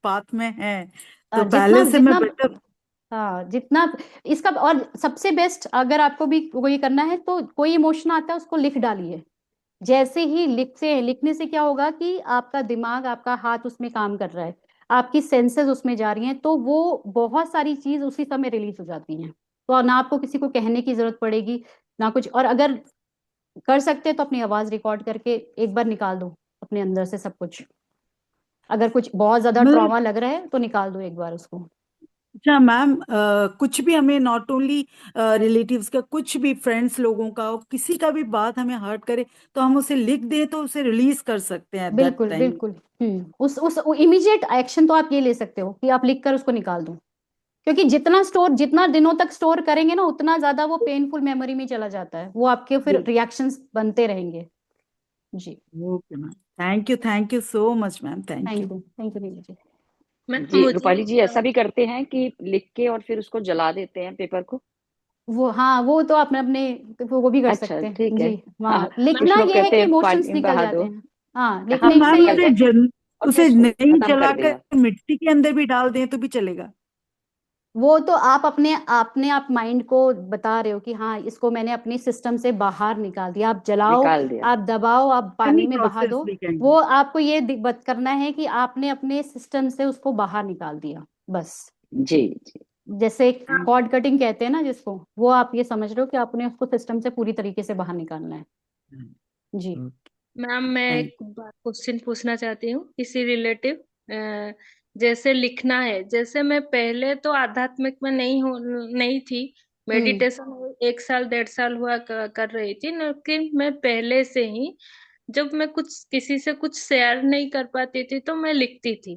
पाथ में हैं, तो जितना पहले से मैं जितना बेटर। हाँ जितना इसका, और सबसे बेस्ट अगर आपको भी कोई करना है तो कोई इमोशन आता है उसको लिख डालिए। जैसे ही लिखने से क्या होगा कि आपका दिमाग, आपका हाथ उसमें काम कर रहा है, आपकी सेंसेस उसमें जा रही हैं, तो वो बहुत सारी चीज उसी समय रिलीज हो जाती हैं। तो ना आपको किसी को कहने की जरूरत पड़ेगी ना कुछ। और अगर कर सकते हैं तो अपनी आवाज रिकॉर्ड करके एक बार निकाल दो अपने अंदर से सब कुछ। अगर कुछ बहुत ज्यादा मतलब ट्रॉमा लग रहा है तो निकाल दो एक बार उसको। अच्छा मैम, कुछ भी हमें नॉट ओनली रिलेटिव्स का, कुछ भी फ्रेंड्स लोगों का, किसी का भी बात हमें हर्ट करे तो हम उसे लिख दें तो उसे रिलीज कर सकते हैं एट दैट बिल्कुल टाइम। बिल्कुल। उस इमीडिएट एक्शन तो आप ये ले सकते हो कि आप लिख कर उसको निकाल दो, क्योंकि जितना दिनों तक स्टोर करेंगे ना, उतना ज्यादा वो पेनफुल मेमोरी में चला जाता है, वो आपके फिर रिएक्शंस बनते रहेंगे। जी। Okay ma'am, thank you so much ma'am, thank you. Thank you Neelu ji. जी मुझे रूपाली जी, ऐसा भी करते हैं कि लिख के और फिर उसको जला देते हैं पेपर को। वो हाँ, वो तो अपने अपने वो भी कर अच्छा सकते हैं ठीक है। जी। हाँ, वहाँ कुछ लिखना लोग ये है कहते कि हैं इमोशंस पानी निकल बहा जाते दो। हैं। हाँ, हाँ लिखने हाँ, से मैम, निकल ये जाते हैं और फिर उसे उसको नहीं खत्म कर जलाकर देगा। मिट्टी के अंदर भी डाल दें तो भी चलेगा? वो तो आप आप माइंड को बता रहे हो कि हाँ, इसको मैंने अपनी सिस्टम से बाहर निकाल दिया। आप जलाओ, निकाल दिया। आप दबाओ, आप एनी पानी में बहा प्रोसेस दो, वी कैन वो डू। आपको ये बत करना है कि आपने अपने सिस्टम से उसको बाहर निकाल दिया, बस। जी जी। जैसे कॉर्ड कटिंग कहते हैं ना जिसको, वो आप ये समझ रहे हो कि आपने उसको सिस्टम से पूरी तरीके से बाहर निकालना है। जी। मैम, मैं थैंक एक क्वेश्चन पूछना चाहती हूँ किसी रिलेटिव। जैसे लिखना है, जैसे मैं पहले तो आध्यात्मिक में नहीं थी। हम्म मेडिटेशन 1 साल 1.5 साल हुआ कर रही थी, लेकिन मैं पहले से ही जब मैं कुछ किसी से कुछ शेयर नहीं कर पाती थी तो मैं लिखती थी।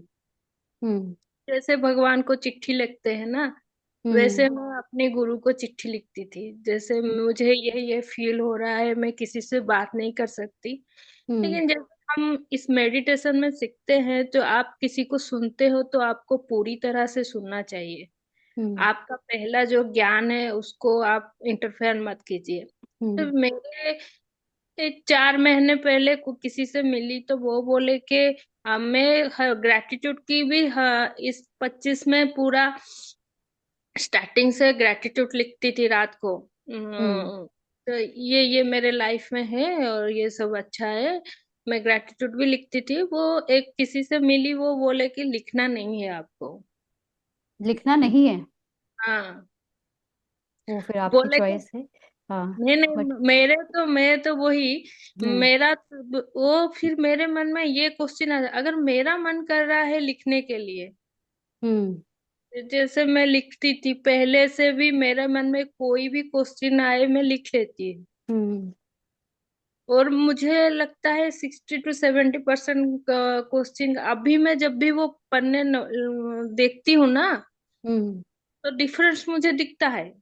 हम्म जैसे भगवान को चिट्ठी लिखते हैं ना, वैसे हम्म मैं अपने गुरु को चिट्ठी लिखती थी। जैसे मुझे ये फील हो रहा है, मैं किसी से बात नहीं कर सकती। हम्म लेकिन जब हम इस मेडिटेशन में सीखते हैं तो आप किसी को सुनते हो तो आपको पूरी तरह से सुनना चाहिए। हम्म आपका पहला जो ज्ञान है उसको आप इंटरफेयर मत कीजिए। तो हम्म मेरे 4 महीने पहले किसी से मिली तो वो बोले कि मैं ग्रेटिट्यूड की भी इस 25 में पूरा स्टार्टिंग से ग्रेटिट्यूड लिखती थी रात को। हम्म तो ये मेरे लाइफ में है और ये सब अच्छा है। मैं ग्रेटिट्यूड भी लिखती थी। वो एक किसी से मिली, वो बोले कि लिखना नहीं है आपको। लिखना नहीं है, हाँ, वो फिर आपकी बोले कि चॉइस है। हाँ, नहीं बट नहीं, मैं तो वही हम्म मेरा वो फिर मेरे मन में ये क्वेश्चन आ अगर मेरा मन कर रहा है लिखने के लिए, हम्म जैसे मैं लिखती थी पहले से भी, मेरे मन में कोई भी क्वेश्चन आए मैं लिख लेती हूँ। हम्म और मुझे लगता है 60 to 70% क्वेश्चन अभी मैं जब भी वो पढ़ने देखती हूँ ना, हम्म तो डिफरेंस मुझे दिखता है।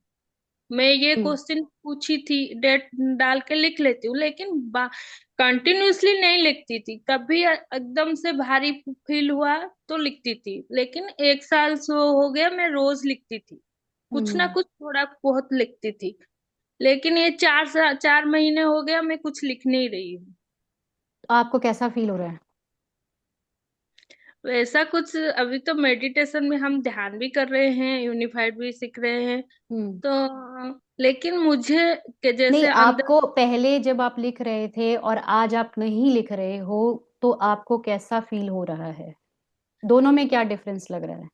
मैं ये हम्म क्वेश्चन पूछी थी, डेट डाल के लिख लेती हूँ, लेकिन कंटिन्यूअसली नहीं लिखती थी। कभी एकदम से भारी फील हुआ तो लिखती थी, लेकिन 1 साल से हो गया मैं रोज लिखती थी। कुछ ना हम्म। कुछ थोड़ा बहुत लिखती थी। लेकिन ये 4 महीने हो गया मैं कुछ लिख नहीं रही हूँ। आपको कैसा फील हो रहा है? वैसा कुछ अभी तो मेडिटेशन में हम ध्यान भी कर रहे हैं, यूनिफाइड भी सीख रहे हैं। हम्म तो लेकिन मुझे कि नहीं, जैसे अंदर आपको पहले जब आप लिख रहे थे और आज आप नहीं लिख रहे हो, तो आपको कैसा फील हो रहा है? दोनों में क्या डिफरेंस लग रहा है?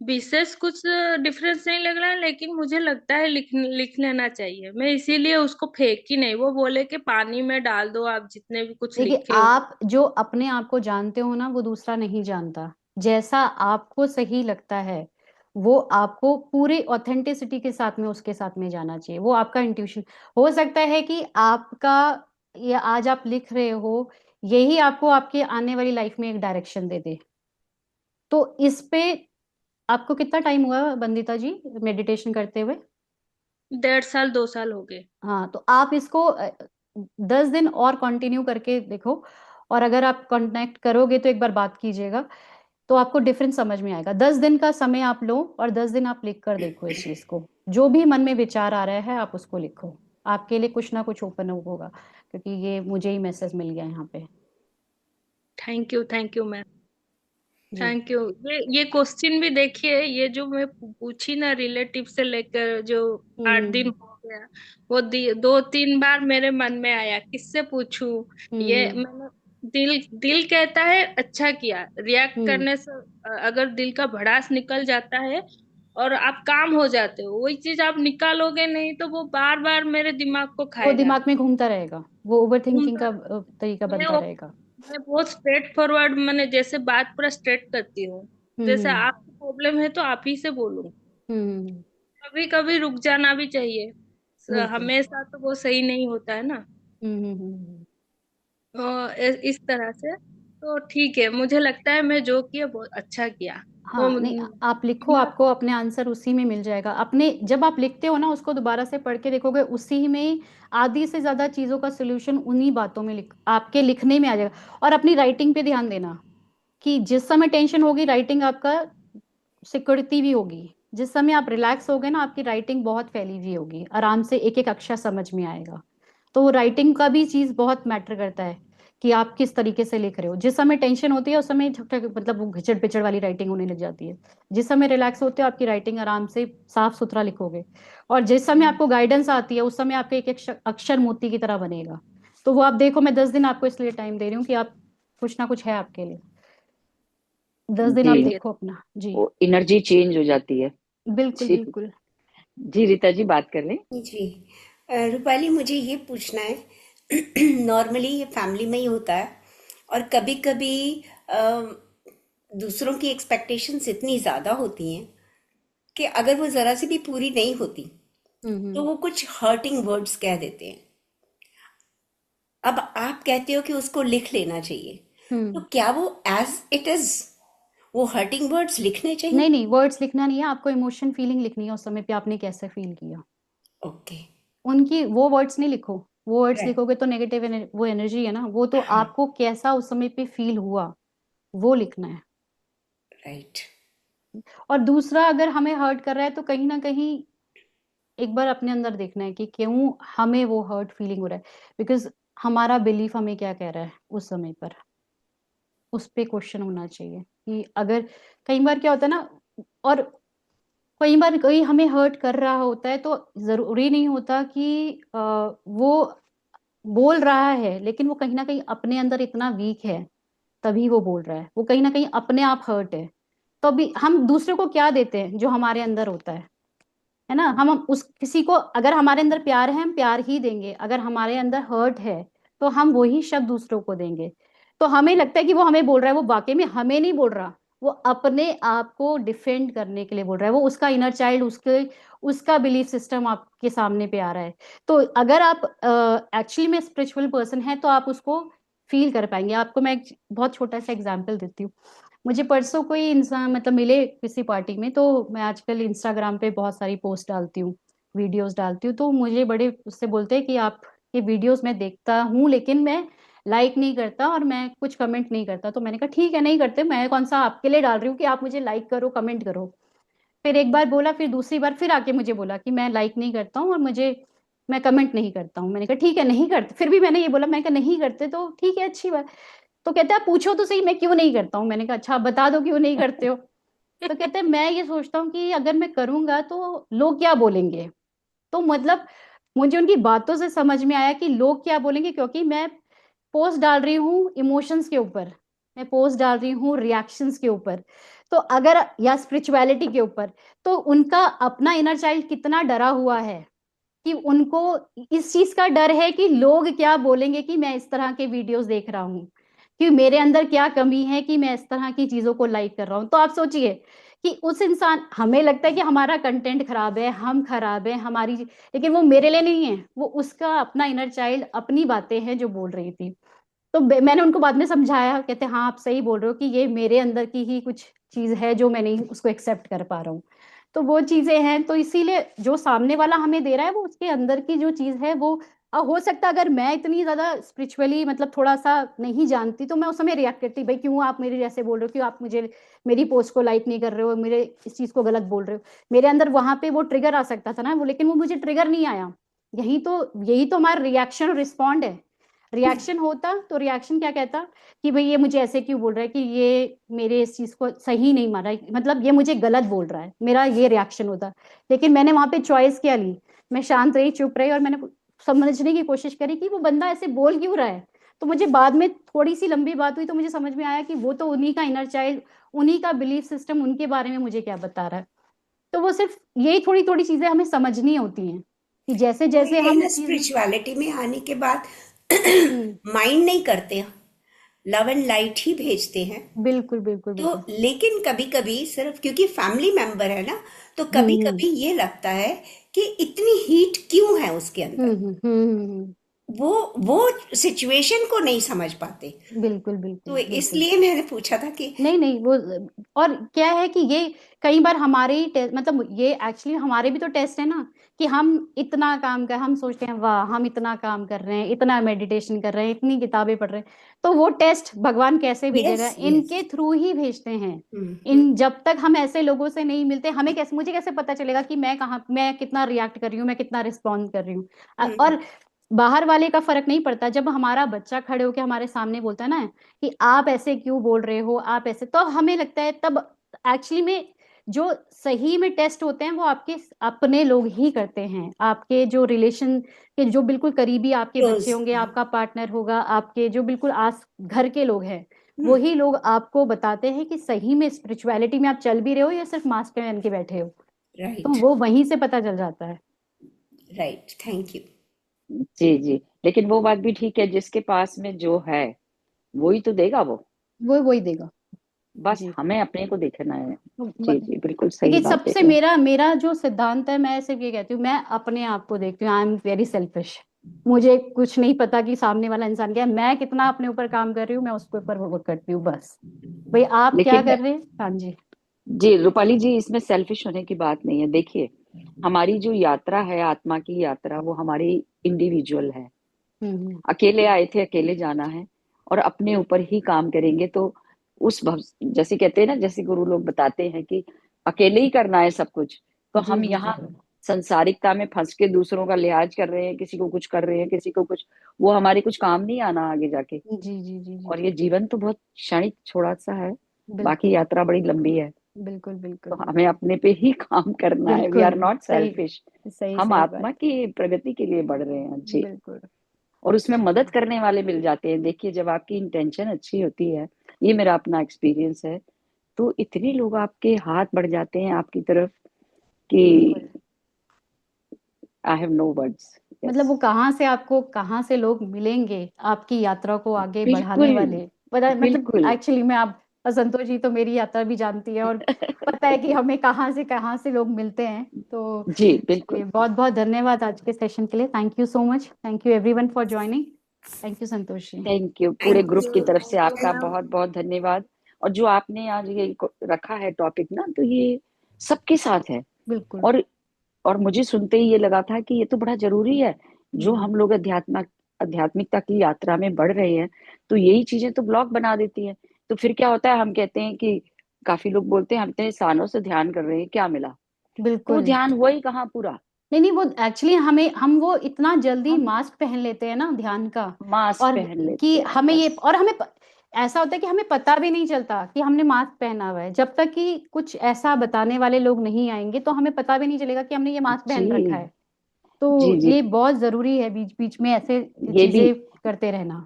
विशेष कुछ डिफरेंस नहीं लग रहा है, लेकिन मुझे लगता है लिख लेना चाहिए। मैं इसीलिए उसको फेंकी नहीं। वो बोले कि पानी में डाल दो आप जितने भी कुछ देखिए, लिखे हो। आप जो अपने आप को जानते हो ना, वो दूसरा नहीं जानता। जैसा आपको सही लगता है, वो आपको पूरी ऑथेंटिसिटी के साथ में उसके साथ में जाना चाहिए। वो आपका इंट्यूशन हो सकता है कि आपका, ये आज आप लिख रहे हो, यही आपको आपके आने वाली लाइफ में एक डायरेक्शन दे दे। तो इस पे आपको कितना टाइम हुआ बंदिता जी मेडिटेशन करते हुए? 1.5 साल 2 साल हो गए। हाँ, तो आप इसको 10 दिन और कंटिन्यू करके देखो, और अगर आप कनेक्ट करोगे तो एक बार बात कीजिएगा, तो आपको डिफरेंस समझ में आएगा। 10 दिन का समय आप लो और 10 दिन आप लिख कर देखो इस चीज को। जो भी मन में विचार आ रहा है आप उसको लिखो, आपके लिए कुछ ना कुछ ओपन होगा, क्योंकि ये मुझे ही मैसेज मिल गया यहाँ पे। Thank you ma'am. जी। Thank you. ये क्वेश्चन भी देखिए, ये जो मैं पूछी ना रिलेटिव से लेकर, जो 8 दिन हम्म हो गया, वो 2-3 बार मेरे मन में आया किससे पूछूं। ये हम्म मैंने दिल दिल कहता है अच्छा किया रिएक्ट हम्म करने से। अगर दिल का भड़ास निकल जाता है और आप काम हो जाते हो, वही चीज आप निकालोगे नहीं तो वो बार बार मेरे दिमाग को वो खाएगा। दिमाग में घूमता रहेगा, वो ओवर थिंकिंग घूमता का रहे। तरीका मैं बनता रहेगा। मैं बहुत स्ट्रेट फॉरवर्ड, मैंने जैसे बात पूरा स्ट्रेट करती हूँ। जैसे हम्म आप प्रॉब्लम है तो आप ही से बोलो। हम्म। कभी कभी रुक जाना भी चाहिए, बिल्कुल। हमेशा तो वो सही नहीं होता है ना। हम्म। इस तरह से तो ठीक है, मुझे लगता है मैं जो किया बहुत अच्छा किया। तो हाँ नहीं, आप लिखो, आपको अपने आंसर उसी में मिल जाएगा। अपने जब आप लिखते हो ना, उसको दोबारा से पढ़ के देखोगे, उसी में ही आधी से ज्यादा चीजों का सोल्यूशन उन्हीं बातों में आपके लिखने में आ जाएगा। और अपनी राइटिंग पे ध्यान देना कि जिस समय टेंशन होगी, राइटिंग आपका सिक्योरिटी भी होगी। जिस समय आप रिलैक्स होगे ना, आपकी राइटिंग बहुत फैली हुई होगी, आराम से एक एक अक्षर समझ में आएगा। तो राइटिंग का भी चीज बहुत मैटर करता है कि आप किस तरीके से लिख रहे हो। जिस समय टेंशन होती है उस समय मतलब वो घिचड़ पिचड़ वाली राइटिंग होने लग जाती है। जिस समय रिलैक्स होते हो, आपकी राइटिंग आराम से साफ सुथरा लिखोगे। और जिस समय आपको गाइडेंस आती है, उस समय आपका एक एक अक्षर मोती की तरह बनेगा। तो वो आप देखो, मैं 10 दिन आपको इसलिए टाइम दे रही हूँ कि आप कुछ ना कुछ है आपके लिए। 10 दिन आप जी, देखो अपना जी। वो एनर्जी चेंज हो जाती है। बिल्कुल जी। बिल्कुल। जी रीता जी, बात कर लें। जी। रूपाली, मुझे ये पूछना है, नॉर्मली ये फैमिली में ही होता है, और कभी कभी दूसरों की एक्सपेक्टेशंस इतनी ज़्यादा होती हैं कि अगर वो ज़रा सी भी पूरी नहीं होती तो हम्म। वो कुछ हर्टिंग वर्ड्स कह देते हैं। अब आप कहते हो कि उसको लिख लेना चाहिए, तो हम्म। क्या वो एज इट इज वो हर्टिंग वर्ड्स लिखने चाहिए? नहीं नहीं, वर्ड्स लिखना नहीं है आपको, इमोशन फीलिंग लिखनी है उस समय पे आपने कैसे फील किया। ओके। उनकी वो वर्ड्स नहीं लिखो। वो वर्ड्स राइट। लिखोगे तो नेगेटिव वो एनर्जी है ना, वो तो हाँ। आपको कैसा उस समय पे फील हुआ वो लिखना है। राइट। और दूसरा, अगर हमें हर्ट कर रहा है तो कहीं ना कहीं एक बार अपने अंदर देखना है कि क्यों हमें वो हर्ट फीलिंग हो रहा है। बिकॉज हमारा बिलीफ हमें क्या कह रहा है उस समय पर, उस पे क्वेश्चन होना चाहिए कि अगर कई बार क्या होता है ना, और कई बार कोई हमें हर्ट कर रहा होता है तो जरूरी नहीं होता कि वो बोल रहा है, लेकिन वो कहीं ना कहीं अपने अंदर इतना वीक है तभी वो बोल रहा है। वो कहीं ना कहीं अपने आप हर्ट है। तो अभी हम दूसरे को क्या देते हैं जो हमारे अंदर होता है ना। हम उस किसी को, अगर हमारे अंदर प्यार है हम प्यार ही देंगे, अगर हमारे अंदर हर्ट है तो हम वही शब्द दूसरों को देंगे। तो हमें लगता है कि वो हमें बोल रहा है, वो वाकई में हमें नहीं बोल रहा। वो अपने आप को डिफेंड करने के लिए बोल रहा है। वो उसका इनर चाइल्ड, उसके उसका बिलीफ सिस्टम आपके सामने पे आ रहा है। तो अगर आप एक्चुअली में स्पिरिचुअल पर्सन है तो आप उसको फील कर पाएंगे। आपको मैं एक बहुत छोटा सा एग्जांपल देती हूँ। मुझे परसों कोई इंसान मतलब मिले किसी पार्टी में, तो मैं आजकल इंस्टाग्राम पे बहुत सारी पोस्ट डालती हूँ, वीडियोस डालती हूँ। तो मुझे बड़े उससे बोलते हैं कि आप ये वीडियोस मैं देखता हूँ लेकिन मैं लाइक नहीं करता और मैं कुछ कमेंट नहीं करता। तो मैंने कहा ठीक है, नहीं करते, मैं कौन सा आपके लिए डाल रही हूँ कि आप मुझे लाइक करो कमेंट करो। फिर एक बार बोला, फिर दूसरी बार फिर आके मुझे बोला कि मैं लाइक नहीं करता हूँ और मुझे मैं कमेंट नहीं करता हूँ। मैंने कहा ठीक है नहीं करते। फिर भी मैंने ये बोला, मैं कहा नहीं करते तो ठीक है, अच्छी बात। तो कहते हैं आप पूछो तो सही मैं क्यों नहीं करता हूँ। मैंने कहा अच्छा, आप बता दो क्यों नहीं करते हो। तो कहते हैं मैं ये सोचता हूँ कि अगर मैं करूंगा तो लोग क्या बोलेंगे। तो मतलब मुझे उनकी बातों से समझ में आया कि लोग क्या बोलेंगे, क्योंकि मैं पोस्ट डाल रही हूँ इमोशंस के ऊपर, मैं पोस्ट डाल रही हूँ रिएक्शंस के ऊपर। तो अगर या स्पिरिचुअलिटी के ऊपर, तो उनका अपना इनर चाइल्ड कितना डरा हुआ है कि उनको इस चीज का डर है कि लोग क्या बोलेंगे कि मैं इस तरह के वीडियोस देख रहा हूँ, कि मेरे अंदर क्या कमी है कि मैं इस तरह की चीजों को लाइक कर रहा हूँ। तो आप सोचिए कि उस इंसान, हमें लगता है कि हमारा कंटेंट खराब है, हम खराब है हमारी, लेकिन वो मेरे लिए नहीं है, वो उसका अपना इनर चाइल्ड अपनी बातें हैं जो बोल रही थी। तो मैंने उनको बाद में समझाया, कहते हाँ आप सही बोल रहे हो कि ये मेरे अंदर की ही कुछ चीज है जो मैं नहीं उसको एक्सेप्ट कर पा रहा हूँ। तो वो चीजें हैं, तो इसीलिए जो सामने वाला हमें दे रहा है वो उसके अंदर की जो चीज है वो हो सकता है। अगर मैं इतनी ज्यादा स्पिरिचुअली मतलब थोड़ा सा नहीं जानती तो मैं उस समय रिएक्ट करती, भाई क्यों आप मेरे जैसे बोल रहे हो, क्यों आप मुझे मेरी पोस्ट को लाइक नहीं कर रहे हो, मेरे इस चीज को गलत बोल रहे हो। मेरे अंदर वहां पे वो ट्रिगर आ सकता था ना वो, लेकिन वो मुझे ट्रिगर नहीं आया। यही तो हमारा रिएक्शन और रिस्पॉन्ड है। रिएक्शन होता तो रिएक्शन क्या कहता कि भाई ये मुझे ऐसे क्यों बोल रहा है, कि ये मेरे इस चीज को सही नहीं माना, मतलब ये मुझे गलत बोल रहा है, मेरा ये रिएक्शन होता। लेकिन मैंने वहां पे चॉइस क्या ली, मैं शांत रही, चुप रही, और मैंने समझने की कोशिश करी कि वो बंदा ऐसे बोल क्यों रहा है। तो मुझे बाद में थोड़ी सी लंबी बात हुई तो मुझे समझ में आया कि वो तो उन्हीं का इनर चाइल्ड, उन्हीं का बिलीफ सिस्टम उनके बारे में मुझे क्या बता रहा है। तो वो सिर्फ यही थोड़ी थोड़ी चीजें हमें समझनी होती हैं कि जैसे जैसे वही है हम ना, चीज। स्पिरिचुअलिटी में आने के बाद हम्म। माइंड नहीं करते, लव एंड लाइट ही भेजते हैं। बिल्कुल बिल्कुल तो बिल्कुल। लेकिन कभी कभी सिर्फ क्योंकि फैमिली मेंबर है ना, तो कभी कभी ये लगता है कि इतनी हीट क्यों है उसके अंदर। हम्म। वो सिचुएशन को नहीं समझ पाते। बिल्कुल बिल्कुल तो बिल्कुल। इसलिए मैंने पूछा था कि नहीं नहीं वो, और क्या है कि ये कई बार हमारे ही मतलब ये एक्चुअली हमारे भी तो टेस्ट है ना, कि हम इतना काम कर, हम सोचते हैं वाह हम इतना काम कर रहे हैं, इतना मेडिटेशन कर रहे हैं, इतनी किताबें पढ़ रहे हैं, तो वो टेस्ट भगवान कैसे भेजेगा, यस यस। इनके थ्रू ही भेजते हैं। इन जब तक हम ऐसे लोगों से नहीं मिलते, हमें कैसे, मुझे कैसे पता चलेगा कि मैं कहाँ, मैं कितना रिएक्ट कर रही हूँ, मैं कितना रिस्पॉन्ड कर रही हूँ। और बाहर वाले का फर्क नहीं पड़ता, जब हमारा बच्चा खड़े होकर हमारे सामने बोलता है ना कि आप ऐसे क्यों बोल रहे हो, आप ऐसे, तो हमें लगता है तब एक्चुअली में जो सही में टेस्ट होते हैं वो आपके अपने लोग ही करते हैं, आपके जो रिलेशन के जो बिल्कुल करीबी आपके क्लोज। बच्चे होंगे, आपका पार्टनर होगा, आपके जो बिल्कुल आस घर के लोग हैं, वही लोग आपको बताते हैं कि सही में स्पिरिचुअलिटी में आप चल भी रहे हो या सिर्फ मास्क पहन के बैठे हो। तो राइट वो वहीं से पता चल जाता है। Right, thank you. जी जी, लेकिन वो बात भी ठीक है, जिसके पास में जो है वही तो देगा वो। वो वही देगा। बस जी। हमें अपने को देखना है। जी ब- जी, बिल्कुल सही देखिए बात है सबसे जो। मेरा मेरा जो सिद्धांत है, मैं सिर्फ ये कहती हूँ, मैं अपने आप को देखती हूँ, आई एम वेरी सेल्फिश। मुझे कुछ नहीं पता कि सामने वाला इंसान क्या है, मैं कितना अपने ऊपर काम कर रही हूँ, मैं उसके ऊपर वर्क करती हूँ बस। भाई आप क्या लेकिन कर रहे हैं, हाँ जी। जी रूपाली जी, इसमें सेल्फिश होने की बात नहीं है। देखिए, हमारी जो यात्रा है, आत्मा की यात्रा, वो हमारी इंडिविजुअल है। हम्म। अकेले आए थे, अकेले जाना है, और अपने ऊपर ही काम करेंगे तो उस जैसे कहते हैं ना, जैसे गुरु लोग बताते हैं कि अकेले ही करना है सब कुछ। तो जी हम जी जी यहाँ संसारिकता में फंस के दूसरों का लिहाज कर रहे हैं, किसी को कुछ कर रहे हैं, किसी को कुछ, वो हमारे कुछ काम नहीं आना आगे जाके। जी जी जी जी और जी। ये जीवन तो बहुत क्षणिक छोड़ा सा है, बाकी बिल्कुल यात्रा बड़ी लंबी है। बिल्कुल बिल्कुल तो हमें बिल्कुल अपने पे ही काम करना है। वी बिल्कुल। आर नॉट सही सेल्फिश। सही हम सही बात। आत्मा की प्रगति के लिए बढ़ रहे हैं जी। बिल्कुल। और उसमें मदद करने वाले मिल जाते हैं। देखिए, जब आपकी इंटेंशन अच्छी होती है, ये मेरा अपना एक्सपीरियंस है, तो इतने लोग आपके हाथ बढ़ जाते हैं आपकी तरफ कि बिल्कुल। I have no words. मतलब यस, वो कहाँ से आपको, कहाँ से लोग मिलेंगे आपकी यात्रा को आगे बढ़ाने बिल्कुल वाले, पता मतलब बिल्कुल। एक्चुअली में आप, संतोष जी तो मेरी यात्रा भी जानती है और पता है कि हमें कहाँ से लोग मिलते हैं। तो जी चलिए, बिल्कुल। बहुत बहुत धन्यवाद आज के सेशन के लिए, thank you so much, thank you everyone for joining. Thank you Santosh ji. Thank you, पूरे थैंक ग्रुप की यू तरफ से थैंक यू आपका मैम। बहुत बहुत धन्यवाद। और जो आपने आज ये रखा है टॉपिक ना, तो ये सबके साथ है। बिल्कुल। और मुझे सुनते ही ये लगा था कि ये तो बड़ा जरूरी है। जो हम्म। हम लोग आध्यात्मिकता की यात्रा में बढ़ रहे हैं, तो यही चीजें तो ब्लॉक बना देती हैं। तो फिर क्या होता है, हम कहते हैं कि काफी लोग बोलते हैं हम इतने सालों से ध्यान कर रहे हैं, क्या मिला? तो वो बिल्कुल। ध्यान हुआ ही कहाँ पूरा। नहीं नहीं, वो एक्चुअली हमें, हम वो इतना जल्दी हम मास्क पहन लेते हैं ना ध्यान का, मास्क और पहन लेते कि हैं हमें ये, बस। और हमें ऐसा होता है कि हमें पता भी नहीं चलता कि हमने मास्क पहना हुआ है, जब तक कि कुछ ऐसा बताने वाले लोग नहीं आएंगे तो हमें पता भी नहीं चलेगा कि हमने ये मास्क जी पहन रखा है। जी तो जी। ये बहुत जरूरी है बीच बीच में ऐसे ये भी चीजें करते रहना।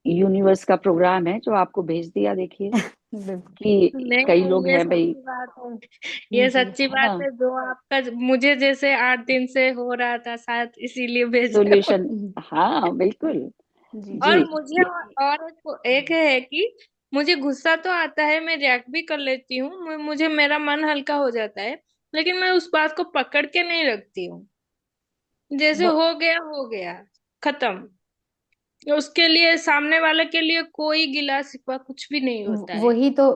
यूनिवर्स का प्रोग्राम है जो आपको भेज दिया। देखिए बिल्कुल। कि नहीं कई नहीं, लोग ये हैं भाई। सच्ची बात है। ये जी। सच्ची है बात ना, है, जो आपका मुझे जैसे 8 दिन से हो रहा था, शायद इसीलिए भेज रहे हो। सॉल्यूशन। हाँ बिल्कुल। जी जी और जी मुझे और एक है कि मुझे गुस्सा तो आता है, मैं रिएक्ट भी कर लेती हूँ, मुझे मेरा मन हल्का हो जाता है, लेकिन मैं उस बात को पकड़ के नहीं रखती हूँ। जैसे वो हो गया, खत्म। उसके लिए, सामने वाले के लिए कोई गिला शिकवा कुछ भी नहीं होता है।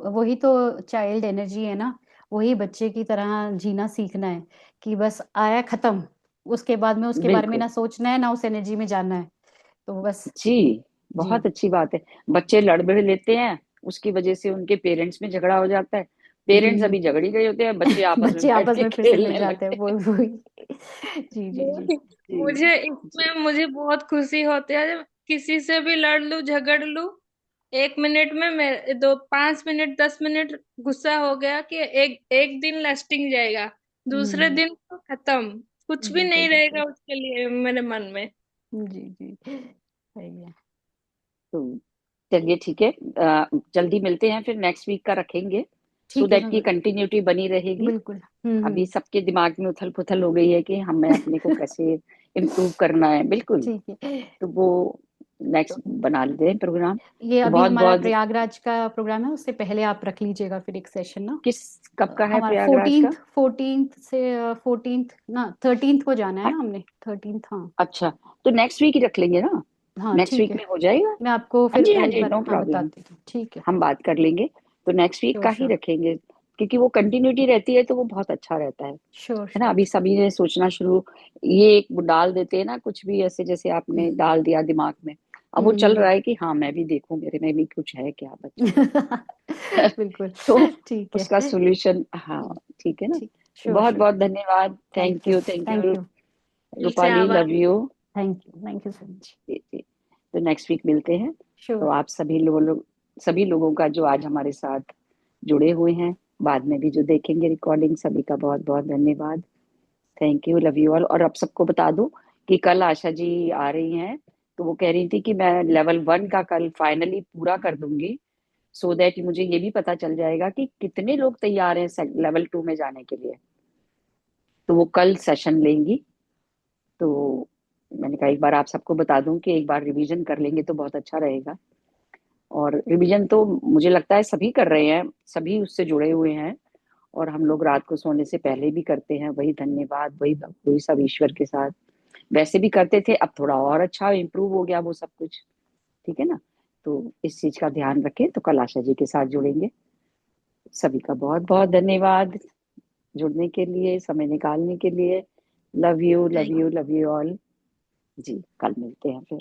वही तो चाइल्ड एनर्जी है ना, वही बच्चे की तरह जीना सीखना है, कि बस आया खत्म, उसके बाद में उसके बारे में बिल्कुल। ना सोचना है ना उस एनर्जी में जाना है, तो बस। जी, जी बहुत अच्छी बात है। बच्चे लड़ भिड़ लेते हैं, उसकी वजह से उनके पेरेंट्स में झगड़ा हो जाता है। पेरेंट्स हम्म। अभी झगड़ ही गए होते हैं, बच्चे आपस में बच्चे बैठ आपस के में फिर से मिल खेलने जाते हैं, लगते वो हैं। वही। जी जी जी। जी मुझे जी। इसमें मुझे बहुत खुशी होती है जब किसी से भी लड़ लूं, झगड़ लूं, 1 मिनट में, मैं 5 मिनट 10 मिनट गुस्सा हो गया कि एक एक दिन लास्टिंग जाएगा, दूसरे हम्म। दिन तो खत्म, कुछ भी बिल्कुल नहीं बिल्कुल। रहेगा उसके लिए मेरे मन में। जी जी सही है। तो चलिए ठीक है, जल्दी मिलते हैं, फिर नेक्स्ट वीक का रखेंगे, सो ठीक है दैट की संतोष। कंटिन्यूटी बनी रहेगी। बिल्कुल। अभी सबके दिमाग में उथल पुथल हो गई है कि हमें अपने को कैसे इम्प्रूव करना है। बिल्कुल। ठीक है। तो वो नेक्स्ट बना लेते हैं प्रोग्राम। ये तो अभी बहुत हमारा बहुत प्रयागराज का प्रोग्राम है, उससे पहले आप रख लीजिएगा फिर एक सेशन ना। किस कब का है हमारा प्रयागराज का? 14th से 14th ना 13th को जाना है ना हमने, 13th। हाँ अच्छा, तो नेक्स्ट वीक ही रख लेंगे ना, हाँ नेक्स्ट ठीक वीक है, में हो जाएगा। मैं आपको हाँ फिर जी, हाँ एक जी, बार नो हाँ प्रॉब्लम, बताती हूँ, ठीक है। हम बात कर लेंगे। तो नेक्स्ट वीक श्योर का ही श्योर रखेंगे, क्योंकि वो कंटिन्यूटी रहती है तो वो बहुत अच्छा रहता है श्योर ना। श्योर। अभी सभी ने सोचना शुरू, ये एक वो डाल देते हैं ना कुछ भी ऐसे, जैसे आपने डाल दिया दिमाग में, अब वो चल रहा है कि हाँ मैं भी देखूं मेरे में भी कुछ है क्या बच्चा। बिल्कुल तो ठीक है। उसका सोल्यूशन, हाँ ठीक है ना। ठीक, तो श्योर बहुत श्योर। बहुत धन्यवाद, thank thank you you, thank thank you you दिल से रूपाली, लव आभारी। You. Thank you so much. तो नेक्स्ट वीक मिलते हैं। तो श्योर। आप सभी लोगों का जो आज हमारे साथ जुड़े हुए हैं, बाद में भी जो देखेंगे रिकॉर्डिंग, सभी का बहुत बहुत धन्यवाद, thank you, love you all. और आप सबको बता दूं कि कल आशा जी आ रही हैं, तो वो कह रही थी कि मैं लेवल 1 का कल फाइनली पूरा कर दूंगी, सो दैट मुझे ये भी पता चल जाएगा कि कितने लोग तैयार हैं लेवल 2 में जाने के लिए। तो वो कल सेशन लेंगी। तो मैंने कहा एक बार आप सबको बता दूं कि एक बार रिवीजन कर लेंगे तो बहुत अच्छा रहेगा। और रिवीजन तो मुझे लगता है सभी कर रहे हैं, सभी उससे जुड़े हुए हैं, और हम लोग रात को सोने से पहले भी करते हैं, वही धन्यवाद, वही वही सब ईश्वर के साथ वैसे भी करते थे, अब थोड़ा और अच्छा इम्प्रूव हो गया वो सब कुछ, ठीक है ना। तो इस चीज का ध्यान रखें। तो कल आशा जी के साथ जुड़ेंगे। सभी का बहुत बहुत धन्यवाद जुड़ने के लिए, समय निकालने के लिए। Love you, love thank you, love you all. जी, कल मिलते हैं फिर।